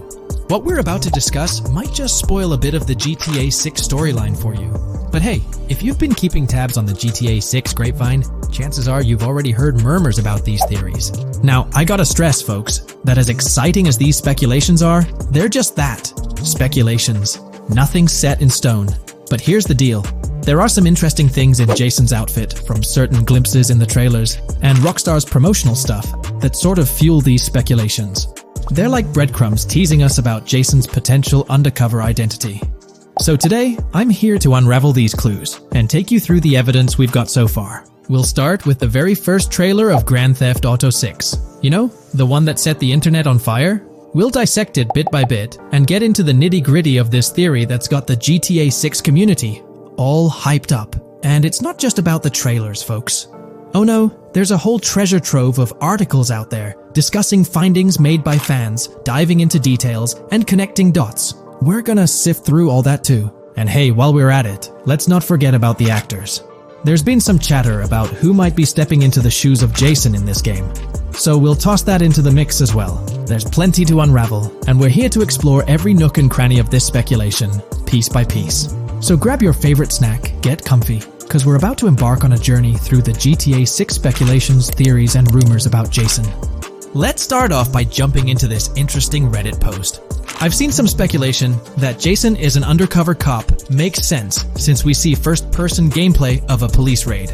Speaker 1: what we're about to discuss might just spoil a bit of the GTA 6 storyline for you. But hey, if you've been keeping tabs on the GTA 6 grapevine, chances are you've already heard murmurs about these theories. Now, I gotta stress, folks, that as exciting as these speculations are, they're just that, speculations. Nothing set in stone. But here's the deal. There are some interesting things in Jason's outfit from certain glimpses in the trailers and Rockstar's promotional stuff that sort of fuel these speculations. They're like breadcrumbs teasing us about Jason's potential undercover identity. So today, I'm here to unravel these clues and take you through the evidence we've got so far. We'll start with the very first trailer of Grand Theft Auto 6. You know, the one that set the internet on fire? We'll dissect it bit by bit and get into the nitty-gritty of this theory that's got the GTA 6 community all hyped up. And it's not just about the trailers, folks. Oh no, There's a whole treasure trove of articles out there discussing findings made by fans, diving into details, and connecting dots. We're gonna sift through all that too. And hey, while we're at it, let's not forget about the actors. There's been some chatter about who might be stepping into the shoes of Jason in this game, so we'll toss that into the mix as well. There's plenty to unravel, and we're here to explore every nook and cranny of this speculation, piece by piece. So grab your favorite snack, get comfy, because we're about to embark on a journey through the GTA 6 speculations, theories, and rumors about Jason. Let's start off by jumping into this interesting Reddit post. I've seen some speculation that Jason is an undercover cop makes sense since we see first-person gameplay of a police raid.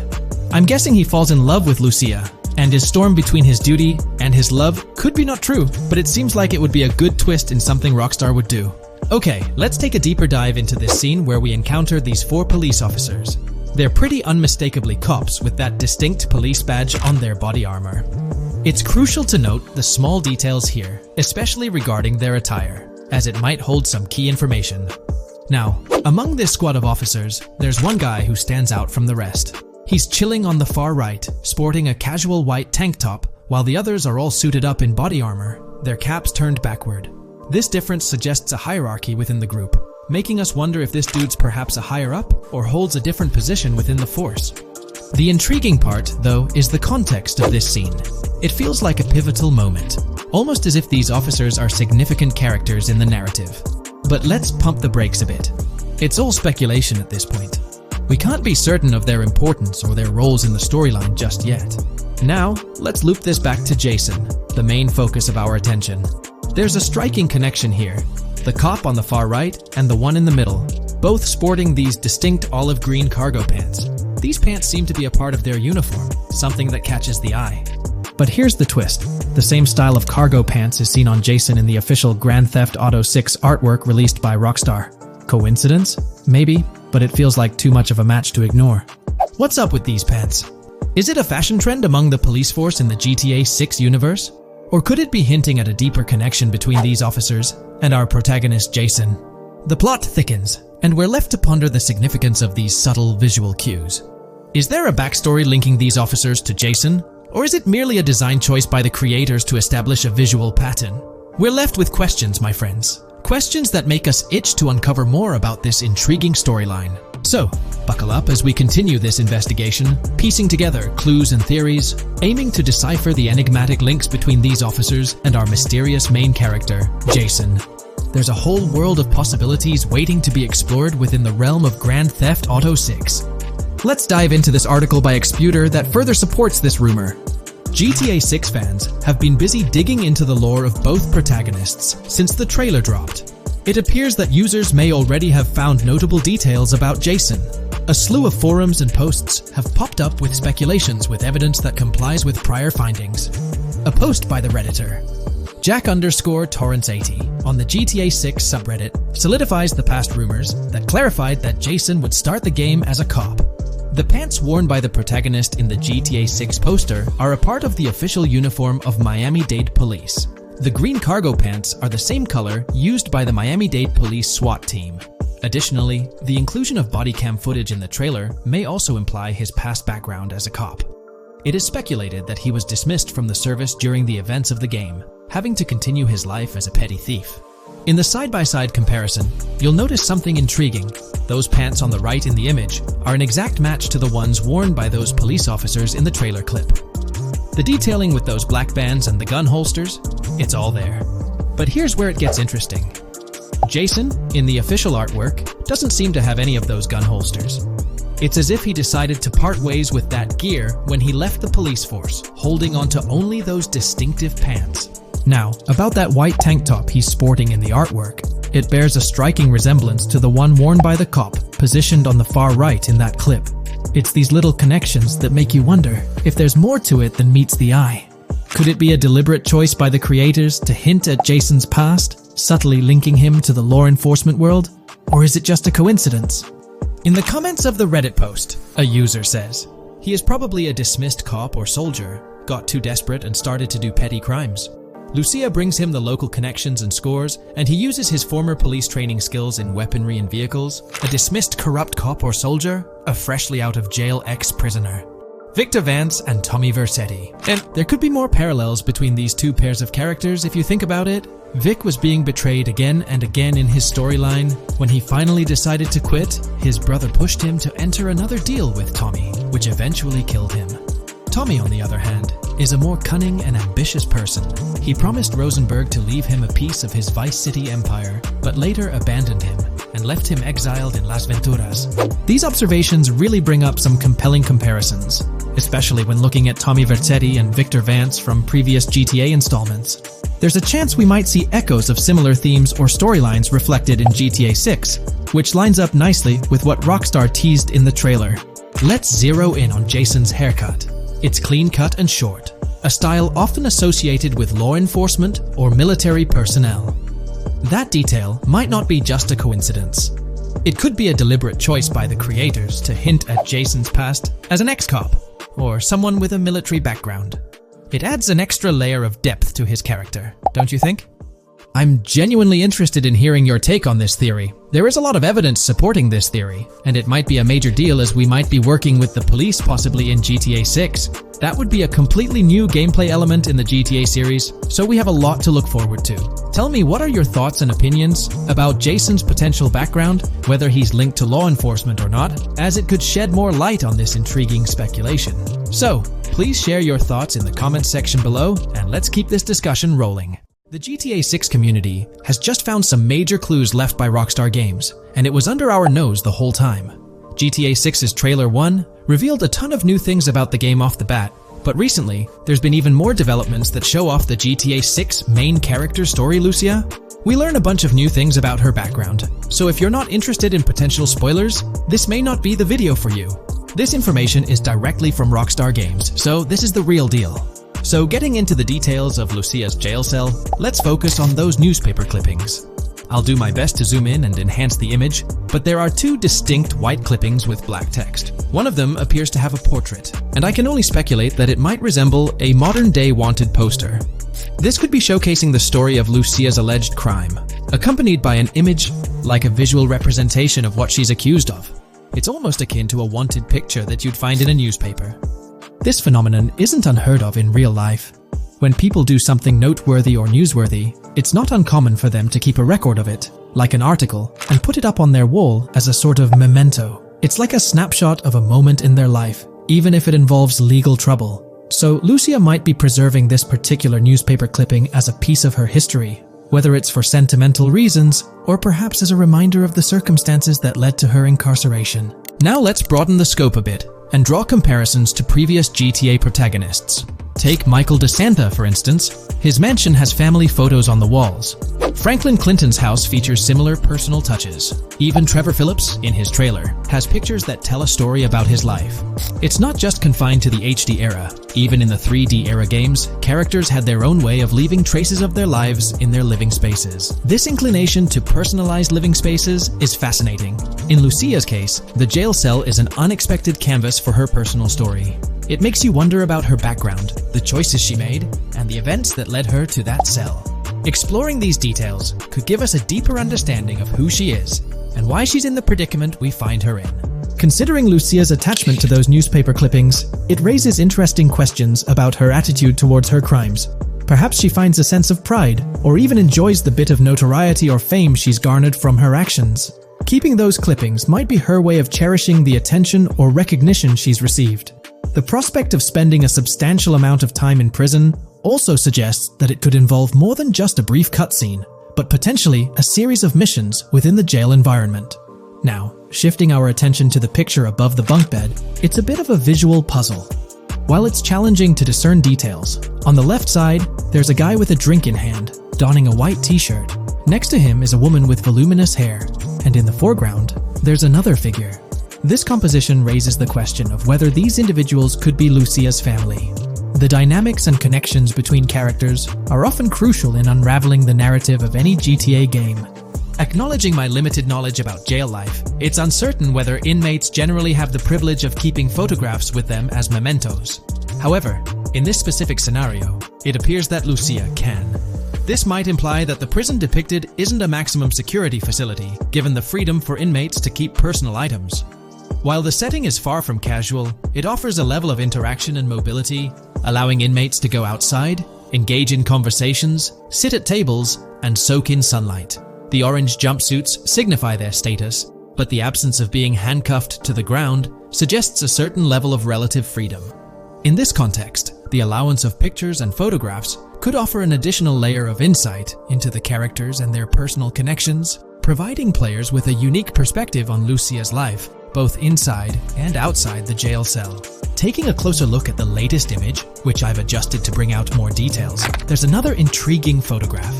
Speaker 1: I'm guessing he falls in love with Lucia, and his storm between his duty and his love could be not true, but it seems like it would be a good twist in something Rockstar would do. Okay, let's take a deeper dive into this scene where we encounter these 4 police officers. They're pretty unmistakably cops with that distinct police badge on their body armor. It's crucial to note the small details here, especially regarding their attire, as it might hold some key information. Now, among this squad of officers, there's one guy who stands out from the rest. He's chilling on the far right, sporting a casual white tank top, while the others are all suited up in body armor, their caps turned backward. This difference suggests a hierarchy within the group, making us wonder if this dude's perhaps a higher up or holds a different position within the force. The intriguing part, though, is the context of this scene. It feels like a pivotal moment, almost as if these officers are significant characters in the narrative. But let's pump the brakes a bit. It's all speculation at this point. We can't be certain of their importance or their roles in the storyline just yet. Now, let's loop this back to Jason, the main focus of our attention. There's a striking connection here. The cop on the far right and the one in the middle, both sporting these distinct olive green cargo pants. These pants seem to be a part of their uniform, something that catches the eye. But here's the twist. The same style of cargo pants is seen on Jason in the official Grand Theft Auto 6 artwork released by Rockstar. Coincidence? Maybe, but it feels like too much of a match to ignore. What's up with these pants? Is it a fashion trend among the police force in the GTA 6 universe? Or could it be hinting at a deeper connection between these officers and our protagonist Jason? The plot thickens, and we're left to ponder the significance of these subtle visual cues. Is there a backstory linking these officers to Jason? Or is it merely a design choice by the creators to establish a visual pattern? We're left with questions, my friends. Questions that make us itch to uncover more about this intriguing storyline. So, buckle up as we continue this investigation, piecing together clues and theories, aiming to decipher the enigmatic links between these officers and our mysterious main character, Jason. There's a whole world of possibilities waiting to be explored within the realm of Grand Theft Auto 6. Let's dive into this article by Exputer that further supports this rumor. GTA 6 fans have been busy digging into the lore of both protagonists since the trailer dropped. It appears that users may already have found notable details about Jason. A slew of forums and posts have popped up with speculations with evidence that complies with prior findings. A post by the Redditor, Jack_Torrance80, on the GTA 6 subreddit solidifies the past rumors that clarified that Jason would start the game as a cop. The pants worn by the protagonist in the GTA 6 poster are a part of the official uniform of Miami-Dade Police. The green cargo pants are the same color used by the Miami-Dade Police SWAT team. Additionally, the inclusion of body cam footage in the trailer may also imply his past background as a cop. It is speculated that he was dismissed from the service during the events of the game, having to continue his life as a petty thief. In the side-by-side comparison, you'll notice something intriguing. Those pants on the right in the image are an exact match to the ones worn by those police officers in the trailer clip. The detailing with those black bands and the gun holsters, it's all there. But here's where it gets interesting. Jason, in the official artwork, doesn't seem to have any of those gun holsters. It's as if he decided to part ways with that gear when he left the police force, holding onto only those distinctive pants. Now, about that white tank top he's sporting in the artwork, it bears a striking resemblance to the one worn by the cop, positioned on the far right in that clip. It's these little connections that make you wonder if there's more to it than meets the eye. Could it be a deliberate choice by the creators to hint at Jason's past, subtly linking him to the law enforcement world? Or is it just a coincidence? In the comments of the Reddit post, a user says, he is probably a dismissed cop or soldier, got too desperate and started to do petty crimes. Lucia brings him the local connections and scores, and he uses his former police training skills in weaponry and vehicles. A dismissed corrupt cop or soldier, a freshly out of jail ex-prisoner. Victor Vance and Tommy Vercetti. And there could be more parallels between these two pairs of characters if you think about it. Vic was being betrayed again and again in his storyline. When he finally decided to quit, his brother pushed him to enter another deal with Tommy, which eventually killed him. Tommy, on the other hand, is a more cunning and ambitious person. He promised Rosenberg to leave him a piece of his Vice City empire, but later abandoned him and left him exiled in Las Venturas. These observations really bring up some compelling comparisons, especially when looking at Tommy Vercetti and Victor Vance from previous GTA installments. There's a chance we might see echoes of similar themes or storylines reflected in GTA 6, which lines up nicely with what Rockstar teased in the trailer. Let's zero in on Jason's haircut. It's clean-cut and short, a style often associated with law enforcement or military personnel. That detail might not be just a coincidence. It could be a deliberate choice by the creators to hint at Jason's past as an ex-cop or someone with a military background. It adds an extra layer of depth to his character, don't you think? I'm genuinely interested in hearing your take on this theory. There is a lot of evidence supporting this theory, and it might be a major deal as we might be working with the police possibly in GTA 6. That would be a completely new gameplay element in the GTA series, so we have a lot to look forward to. Tell me, what are your thoughts and opinions about Jason's potential background, whether he's linked to law enforcement or not, as it could shed more light on this intriguing speculation. So, please share your thoughts in the comments section below, and let's keep this discussion rolling. The GTA 6 community has just found some major clues left by Rockstar Games, and it was under our nose the whole time. GTA 6's Trailer 1 revealed a ton of new things about the game off the bat, but recently, there's been even more developments that show off the GTA 6 main character story, Lucia. We learn a bunch of new things about her background, so if you're not interested in potential spoilers, this may not be the video for you. This information is directly from Rockstar Games, so this is the real deal. So getting into the details of Lucia's jail cell, let's focus on those newspaper clippings. I'll do my best to zoom in and enhance the image, but there are two distinct white clippings with black text. One of them appears to have a portrait, and I can only speculate that it might resemble a modern-day wanted poster. This could be showcasing the story of Lucia's alleged crime, accompanied by an image like a visual representation of what she's accused of. It's almost akin to a wanted picture that you'd find in a newspaper. This phenomenon isn't unheard of in real life. When people do something noteworthy or newsworthy, it's not uncommon for them to keep a record of it, like an article, and put it up on their wall as a sort of memento. It's like a snapshot of a moment in their life, even if it involves legal trouble. So Lucia might be preserving this particular newspaper clipping as a piece of her history, whether it's for sentimental reasons or perhaps as a reminder of the circumstances that led to her incarceration. Now let's broaden the scope a bit and draw comparisons to previous GTA protagonists. Take Michael DeSanta, for instance. His mansion has family photos on the walls. Franklin Clinton's house features similar personal touches. Even Trevor Phillips, in his trailer, has pictures that tell a story about his life. It's not just confined to the HD era. Even in the 3D era games, characters had their own way of leaving traces of their lives in their living spaces. This inclination to personalized living spaces is fascinating. In Lucia's case, the jail cell is an unexpected canvas for her personal story. It makes you wonder about her background, the choices she made, and the events that led her to that cell. Exploring these details could give us a deeper understanding of who she is and why she's in the predicament we find her in. Considering Lucia's attachment to those newspaper clippings, it raises interesting questions about her attitude towards her crimes. Perhaps she finds a sense of pride, or even enjoys the bit of notoriety or fame she's garnered from her actions. Keeping those clippings might be her way of cherishing the attention or recognition she's received. The prospect of spending a substantial amount of time in prison also suggests that it could involve more than just a brief cutscene, but potentially a series of missions within the jail environment. Now, shifting our attention to the picture above the bunk bed, it's a bit of a visual puzzle. While it's challenging to discern details, on the left side, there's a guy with a drink in hand, donning a white t-shirt. Next to him is a woman with voluminous hair, and in the foreground, there's another figure. This composition raises the question of whether these individuals could be Lucia's family. The dynamics and connections between characters are often crucial in unraveling the narrative of any GTA game. Acknowledging my limited knowledge about jail life, it's uncertain whether inmates generally have the privilege of keeping photographs with them as mementos. However, in this specific scenario, it appears that Lucia can. This might imply that the prison depicted isn't a maximum security facility, given the freedom for inmates to keep personal items. While the setting is far from casual, it offers a level of interaction and mobility, allowing inmates to go outside, engage in conversations, sit at tables, and soak in sunlight. The orange jumpsuits signify their status, but the absence of being handcuffed to the ground suggests a certain level of relative freedom. In this context, the allowance of pictures and photographs could offer an additional layer of insight into the characters and their personal connections, providing players with a unique perspective on Lucia's life, both inside and outside the jail cell. Taking a closer look at the latest image, which I've adjusted to bring out more details, there's another intriguing photograph.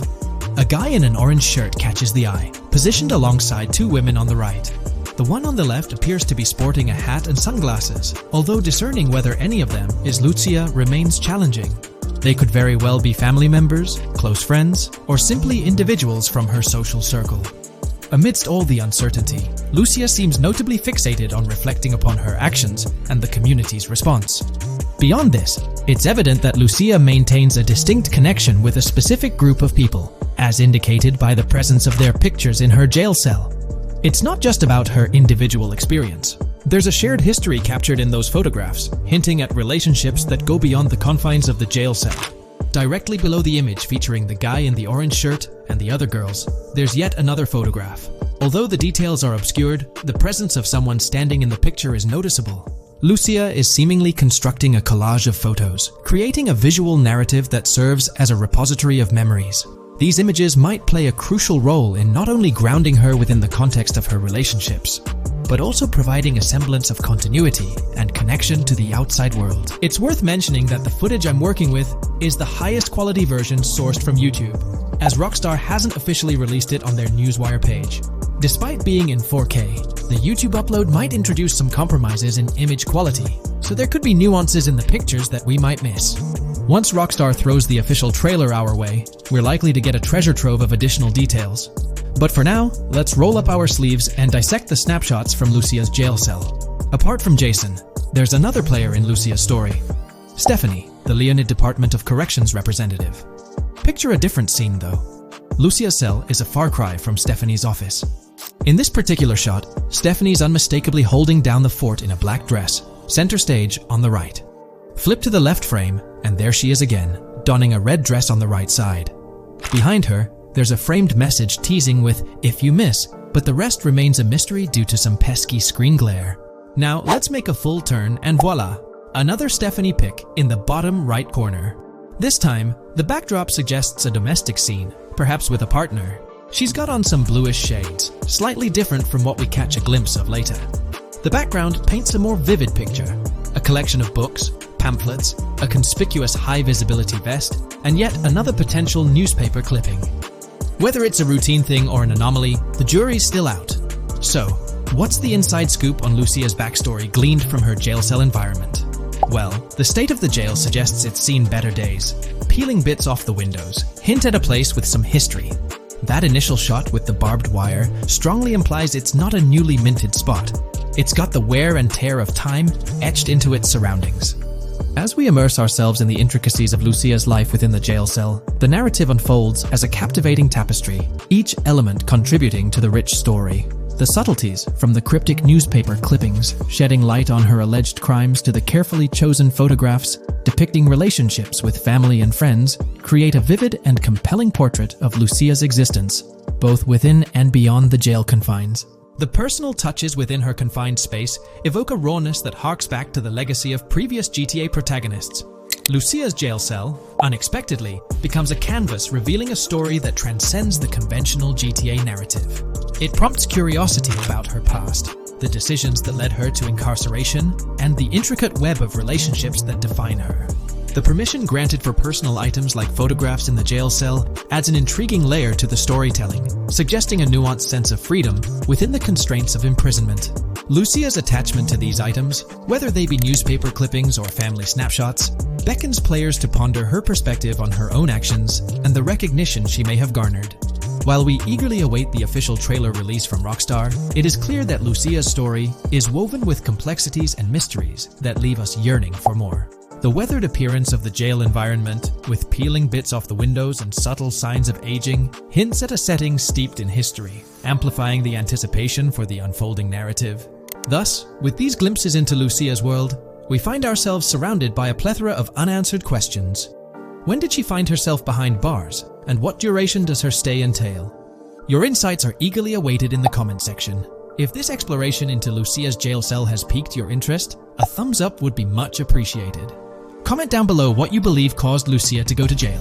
Speaker 1: A guy in an orange shirt catches the eye, positioned alongside two women on the right. The one on the left appears to be sporting a hat and sunglasses, although discerning whether any of them is Lucia remains challenging. They could very well be family members, close friends, or simply individuals from her social circle. Amidst all the uncertainty, Lucia seems notably fixated on reflecting upon her actions and the community's response. Beyond this, it's evident that Lucia maintains a distinct connection with a specific group of people, as indicated by the presence of their pictures in her jail cell. It's not just about her individual experience. There's a shared history captured in those photographs, hinting at relationships that go beyond the confines of the jail cell. Directly below the image featuring the guy in the orange shirt and the other girls, there's yet another photograph. Although the details are obscured, the presence of someone standing in the picture is noticeable. Lucia is seemingly constructing a collage of photos, creating a visual narrative that serves as a repository of memories. These images might play a crucial role in not only grounding her within the context of her relationships, but also providing a semblance of continuity and connection to the outside world. It's worth mentioning that the footage I'm working with is the highest quality version sourced from YouTube, as Rockstar hasn't officially released it on their Newswire page. Despite being in 4K, the YouTube upload might introduce some compromises in image quality, so there could be nuances in the pictures that we might miss. Once Rockstar throws the official trailer our way, we're likely to get a treasure trove of additional details. But for now, let's roll up our sleeves and dissect the snapshots from Lucia's jail cell. Apart from Jason, there's another player in Lucia's story, Stephanie, the Leonid Department of Corrections representative. Picture a different scene though. Lucia's cell is a far cry from Stephanie's office. In this particular shot, Stephanie's unmistakably holding down the fort in a black dress, center stage on the right. Flip to the left frame, and there she is again, donning a red dress on the right side. Behind her, there's a framed message teasing with "if you miss," but the rest remains a mystery due to some pesky screen glare. Now let's make a full turn and voila, another Stephanie pic in the bottom right corner. This time, the backdrop suggests a domestic scene, perhaps with a partner. She's got on some bluish shades, slightly different from what we catch a glimpse of later. The background paints a more vivid picture, a collection of books, pamphlets, a conspicuous high-visibility vest, and yet another potential newspaper clipping. Whether it's a routine thing or an anomaly, the jury's still out. So, what's the inside scoop on Lucia's backstory gleaned from her jail cell environment? Well, the state of the jail suggests it's seen better days. Peeling bits off the windows hint at a place with some history. That initial shot with the barbed wire strongly implies it's not a newly minted spot. It's got the wear and tear of time etched into its surroundings. As we immerse ourselves in the intricacies of Lucia's life within the jail cell, the narrative unfolds as a captivating tapestry, each element contributing to the rich story. The subtleties, from the cryptic newspaper clippings shedding light on her alleged crimes to the carefully chosen photographs depicting relationships with family and friends, create a vivid and compelling portrait of Lucia's existence, both within and beyond the jail confines. The personal touches within her confined space evoke a rawness that harks back to the legacy of previous GTA protagonists. Lucia's jail cell, unexpectedly, becomes a canvas revealing a story that transcends the conventional GTA narrative. It prompts curiosity about her past, the decisions that led her to incarceration, and the intricate web of relationships that define her. The permission granted for personal items like photographs in the jail cell adds an intriguing layer to the storytelling, suggesting a nuanced sense of freedom within the constraints of imprisonment. Lucia's attachment to these items, whether they be newspaper clippings or family snapshots, beckons players to ponder her perspective on her own actions and the recognition she may have garnered. While we eagerly await the official trailer release from Rockstar, it is clear that Lucia's story is woven with complexities and mysteries that leave us yearning for more. The weathered appearance of the jail environment, with peeling bits off the windows and subtle signs of aging, hints at a setting steeped in history, amplifying the anticipation for the unfolding narrative. Thus, with these glimpses into Lucia's world, we find ourselves surrounded by a plethora of unanswered questions. When did she find herself behind bars, and what duration does her stay entail? Your insights are eagerly awaited in the comment section. If this exploration into Lucia's jail cell has piqued your interest, a thumbs up would be much appreciated. Comment down below what you believe caused Lucia to go to jail.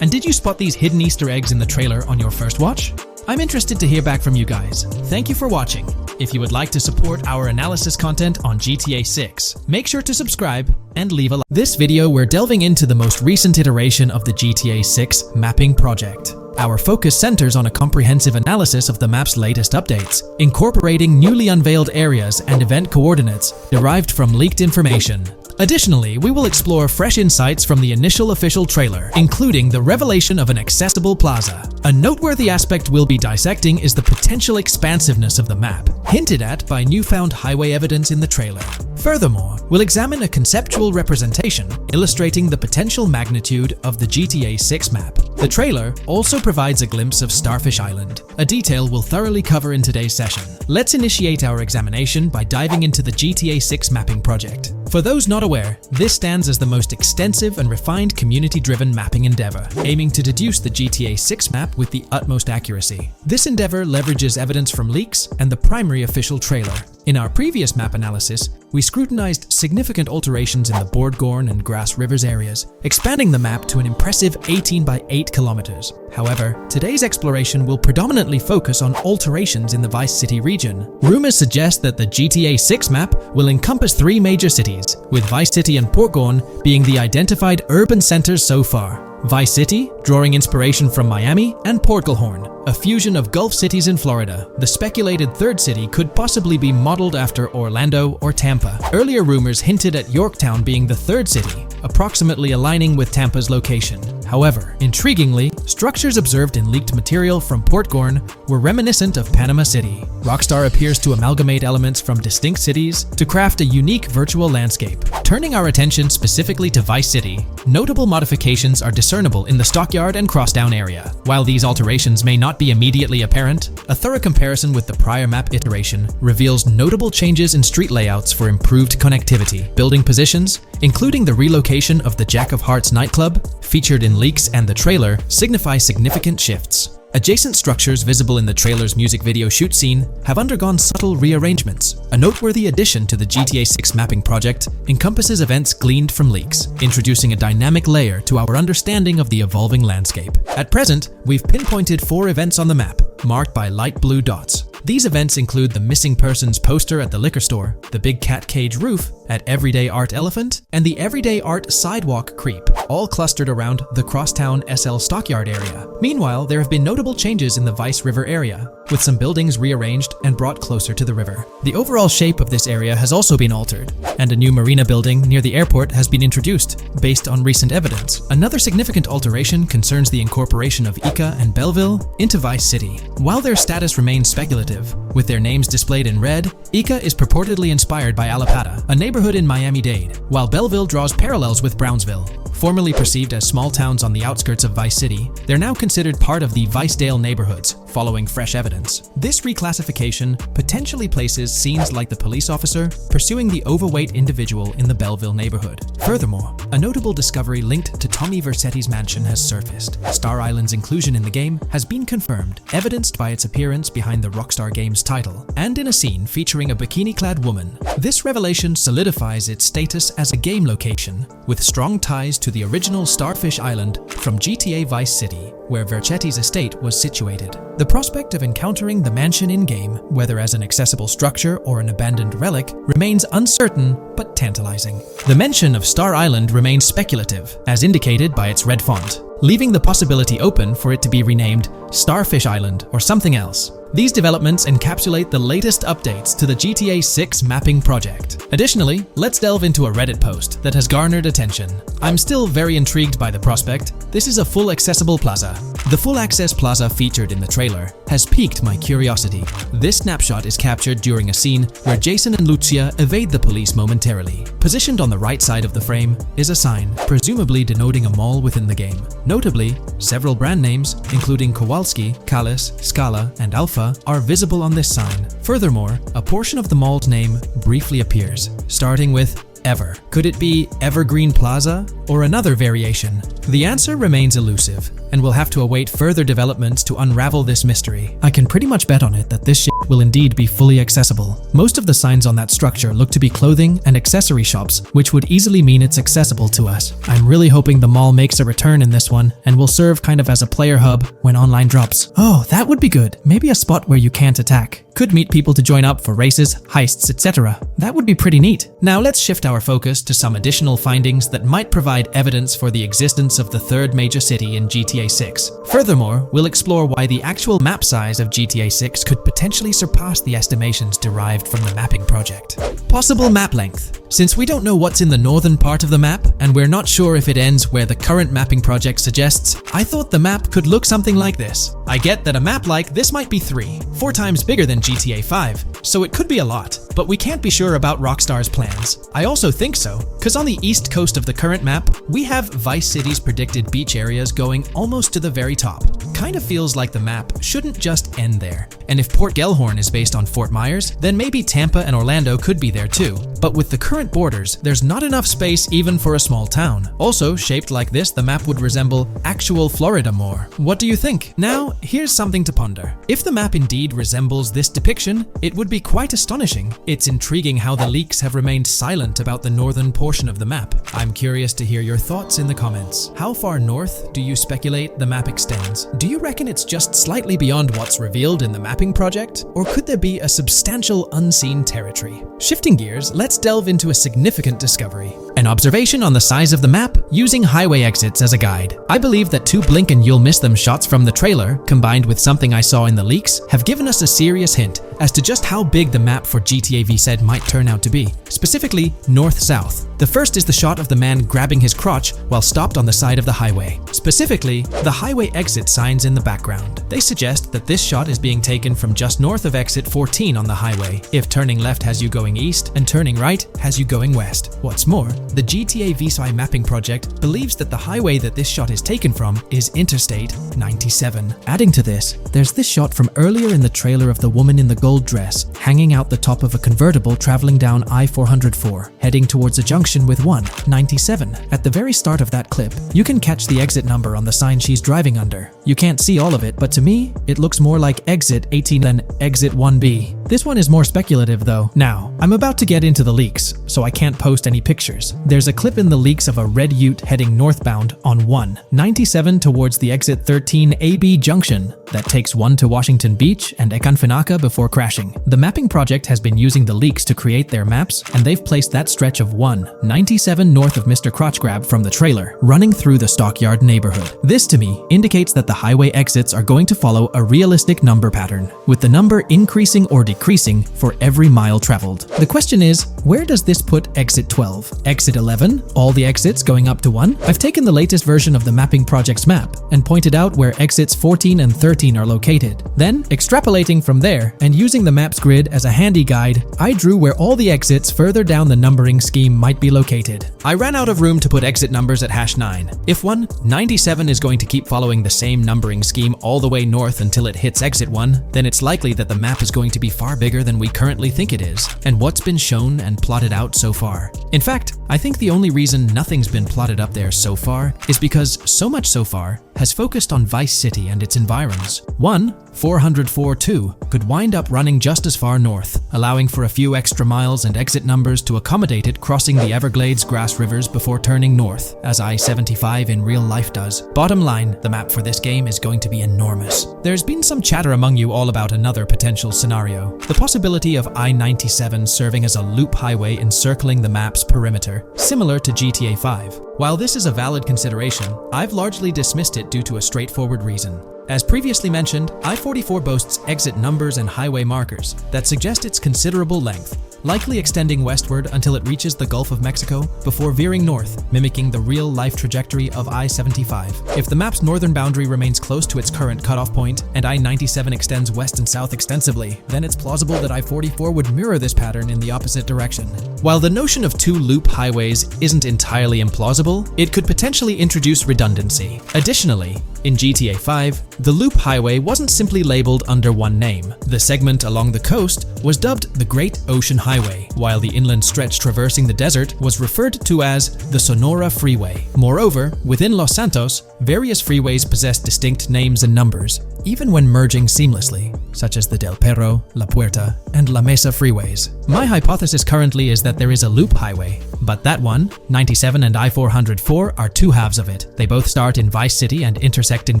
Speaker 1: And did you spot these hidden Easter eggs in the trailer on your first watch? I'm interested to hear back from you guys. Thank you for watching. If you would like to support our analysis content on GTA 6, make sure to subscribe and leave a like. This video we're delving into the most recent iteration of the GTA 6 mapping project. Our focus centers on a comprehensive analysis of the map's latest updates, incorporating newly unveiled areas and event coordinates derived from leaked information. Additionally, we will explore fresh insights from the initial official trailer, including the revelation of an accessible plaza. A noteworthy aspect we'll be dissecting is the potential expansiveness of the map, hinted at by newfound highway evidence in the trailer. Furthermore, we'll examine a conceptual representation illustrating the potential magnitude of the GTA 6 map. The trailer also provides a glimpse of Starfish Island, a detail we'll thoroughly cover in today's session. Let's initiate our examination by diving into the GTA 6 mapping project. For those not aware, this stands as the most extensive and refined community-driven mapping endeavor, aiming to deduce the GTA 6 map with the utmost accuracy. This endeavor leverages evidence from leaks and the primary official trailer. In our previous map analysis, we scrutinized significant alterations in the Boardgorn and Grass Rivers areas, expanding the map to an impressive 18 by 8 kilometers. However, today's exploration will predominantly focus on alterations in the Vice City region. Rumors suggest that the GTA 6 map will encompass 3 major cities, with Vice City and Portgorn being the identified urban centers so far. Vice City, drawing inspiration from Miami, and Portgorn, a fusion of Gulf cities in Florida. The speculated third city could possibly be modeled after Orlando or Tampa. Earlier rumors hinted at Yorktown being the third city, approximately aligning with Tampa's location. However, intriguingly, structures observed in leaked material from Portgorn were reminiscent of Panama City. Rockstar appears to amalgamate elements from distinct cities to craft a unique virtual landscape. Turning our attention specifically to Vice City, notable modifications are discernible in the Stockyard and Crosstown area. While these alterations may not be immediately apparent, a thorough comparison with the prior map iteration reveals notable changes in street layouts for improved connectivity. Building positions, including the relocation of the Jack of Hearts nightclub, featured in leaks and the trailer, signify significant shifts. Adjacent structures visible in the trailer's music video shoot scene have undergone subtle rearrangements. A noteworthy addition to the GTA 6 mapping project encompasses events gleaned from leaks, introducing a dynamic layer to our understanding of the evolving landscape. At present, we've pinpointed 4 events on the map, marked by light blue dots. These events include the missing persons poster at the liquor store, the big cat cage roof at Everyday Art Elephant, and the Everyday Art Sidewalk Creep, all clustered around the Crosstown SL Stockyard area. Meanwhile, there have been notable changes in the Vice River area, with some buildings rearranged and brought closer to the river. The overall shape of this area has also been altered, and a new marina building near the airport has been introduced, based on recent evidence. Another significant alteration concerns the incorporation of Ica and Belleville into Vice City. While their status remains speculative, with their names displayed in red, Ica is purportedly inspired by Alapata, a neighborhood in Miami-Dade, while Belleville draws parallels with Brownsville. Formerly perceived as small towns on the outskirts of Vice City, they're now considered part of the Vicedale neighborhoods, following fresh evidence. This reclassification potentially places scenes like the police officer pursuing the overweight individual in the Belleville neighborhood. Furthermore, a notable discovery linked to Tommy Vercetti's mansion has surfaced. Star Island's inclusion in the game has been confirmed, evidenced by its appearance behind the Rockstar game's title, and in a scene featuring a bikini-clad woman. This revelation solidifies its status as a game location, with strong ties to the original Starfish Island from GTA Vice City, where Vercetti's estate was situated. The prospect of encountering the mansion in-game, whether as an accessible structure or an abandoned relic, remains uncertain but tantalizing. The mention of Star Island remains speculative, as indicated by its red font, leaving the possibility open for it to be renamed Starfish Island or something else. These developments encapsulate the latest updates to the GTA 6 mapping project. Additionally, let's delve into a Reddit post that has garnered attention. I'm still very intrigued by the prospect. This is a full accessible plaza. The full access plaza featured in the trailer has piqued my curiosity. This snapshot is captured during a scene where Jason and Lucia evade the police momentarily. Positioned on the right side of the frame is a sign, presumably denoting a mall within the game. Notably, several brand names, including Kowalski, Callis, Scala, and Alpha, are visible on this sign. Furthermore, a portion of the mall's name briefly appears, starting with Ever. Could it be Evergreen Plaza or another variation? The answer remains elusive, and we'll have to await further developments to unravel this mystery. I can pretty much bet on it that this shit will indeed be fully accessible. Most of the signs on that structure look to be clothing and accessory shops, which would easily mean it's accessible to us. I'm really hoping the mall makes a return in this one and will serve kind of as a player hub when online drops. Oh, that would be good. Maybe a spot where you can't attack. Could meet people to join up for races, heists, etc. That would be pretty neat. Now let's shift our focus to some additional findings that might provide evidence for the existence of the third major city in GTA 6. Furthermore, we'll explore why the actual map size of GTA 6 could potentially surpass the estimations derived from the mapping project. Possible map length. Since we don't know what's in the northern part of the map, and we're not sure if it ends where the current mapping project suggests, I thought the map could look something like this. I get that a map like this might be 4 times bigger than GTA 5, so it could be a lot, but we can't be sure about Rockstar's plans. I also think so, because on the east coast of the current map, we have Vice City's predicted beach areas going almost to the very top. Kind of feels like the map shouldn't just end there. And if Port Gellhorn is based on Fort Myers, then maybe Tampa and Orlando could be there too. But with the current borders, there's not enough space even for a small town. Also, shaped like this, the map would resemble actual Florida more. What do you think? Now, here's something to ponder. If the map indeed resembles this depiction, it would be quite astonishing. It's intriguing how the leaks have remained silent about the northern portion of the map. I'm curious to hear your thoughts in the comments. How far north do you speculate the map extends? Do you reckon it's just slightly beyond what's revealed in the mapping project? Or could there be a substantial unseen territory? Shifting gears, let's delve into a significant discovery. An observation on the size of the map using highway exits as a guide. I believe that 2 blink and you'll miss them shots from the trailer, combined with something I saw in the leaks, have given us a serious hint as to just how big the map for GTA V said might turn out to be. Specifically, north-south. The first is the shot of the man grabbing his crotch while stopped on the side of the highway. Specifically, the highway exit signs in the background. They suggest that this shot is being taken from just north of exit 14 on the highway, if turning left has you going east and turning right has you going west. What's more, the GTA V mapping project believes that the highway that this shot is taken from is Interstate 97. Adding to this, there's this shot from earlier in the trailer of the woman in the gold dress hanging out the top of a convertible traveling down I-404, heading towards a junction with 197. At the very start of that clip, you can catch the exit number on the sign she's driving under. You can't see all of it, but to me, it looks more like exit 18 than exit 1B. This one is more speculative though. Now, I'm about to get into the leaks, so I can't post any pictures. There's a clip in the leaks of a red ute heading northbound on 197 towards the exit 13 AB junction that takes 1 to Washington Beach and Ekanfinaka before crashing. The mapping project has been using the leaks to create their maps, and they've placed that stretch of 197 north of Mr. Crotch Grab from the trailer, running through the Stockyard neighborhood. This to me indicates that the highway exits are going to follow a realistic number pattern, with the number increasing or decreasing for every mile traveled. The question is, where does this put exit 12? Exit 11? All the exits going up to 1? I've taken the latest version of the mapping project's map and pointed out where exits 14 and 13 are located. Then, extrapolating from there and using the map's grid as a handy guide, I drew where all the exits further down the numbering scheme might be located. I ran out of room to put exit numbers at #9. If 197 is going to keep following the same numbering scheme all the way north until it hits exit 1, then it's likely that the map is going to be far bigger than we currently think it is, and what's been shown and plotted out so far. In fact, I think the only reason nothing's been plotted up there so far is because so much so far has focused on Vice City and its environs. 404.2 could wind up running just as far north, allowing for a few extra miles and exit numbers to accommodate it crossing the Everglades grass rivers before turning north, as I-75 in real life does. Bottom line, the map for this game is going to be enormous. There's been some chatter among you all about another potential scenario, the possibility of I-97 serving as a loop highway encircling the map's perimeter, similar to GTA 5. While this is a valid consideration, I've largely dismissed it due to a straightforward reason. As previously mentioned, I-44 boasts exit numbers and highway markers that suggest its considerable length, likely extending westward until it reaches the Gulf of Mexico before veering north, mimicking the real-life trajectory of I-75. If the map's northern boundary remains close to its current cutoff point and I-97 extends west and south extensively, then it's plausible that I-44 would mirror this pattern in the opposite direction. While the notion of two loop highways isn't entirely implausible, it could potentially introduce redundancy. Additionally, in GTA 5, the loop highway wasn't simply labeled under one name. The segment along the coast was dubbed the Great Ocean Highway, while the inland stretch traversing the desert was referred to as the Sonora Freeway. Moreover, within Los Santos, various freeways possess distinct names and numbers, even when merging seamlessly, such as the Del Perro, La Puerta, and La Mesa freeways. My hypothesis currently is that there is a loop highway, but that one, 97 and I-404, are two halves of it. They both start in Vice City and intersect in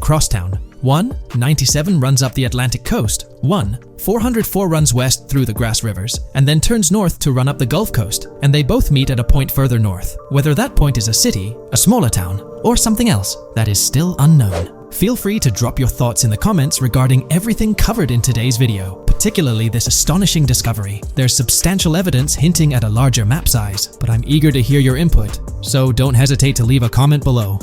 Speaker 1: Crosstown. 97 runs up the Atlantic coast. 404 runs west through the Grass Rivers, and then turns north to run up the Gulf Coast, and they both meet at a point further north. Whether that point is a city, a smaller town, or something else, that is still unknown. Feel free to drop your thoughts in the comments regarding everything covered in today's video, particularly this astonishing discovery. There's substantial evidence hinting at a larger map size, but I'm eager to hear your input, so don't hesitate to leave a comment below.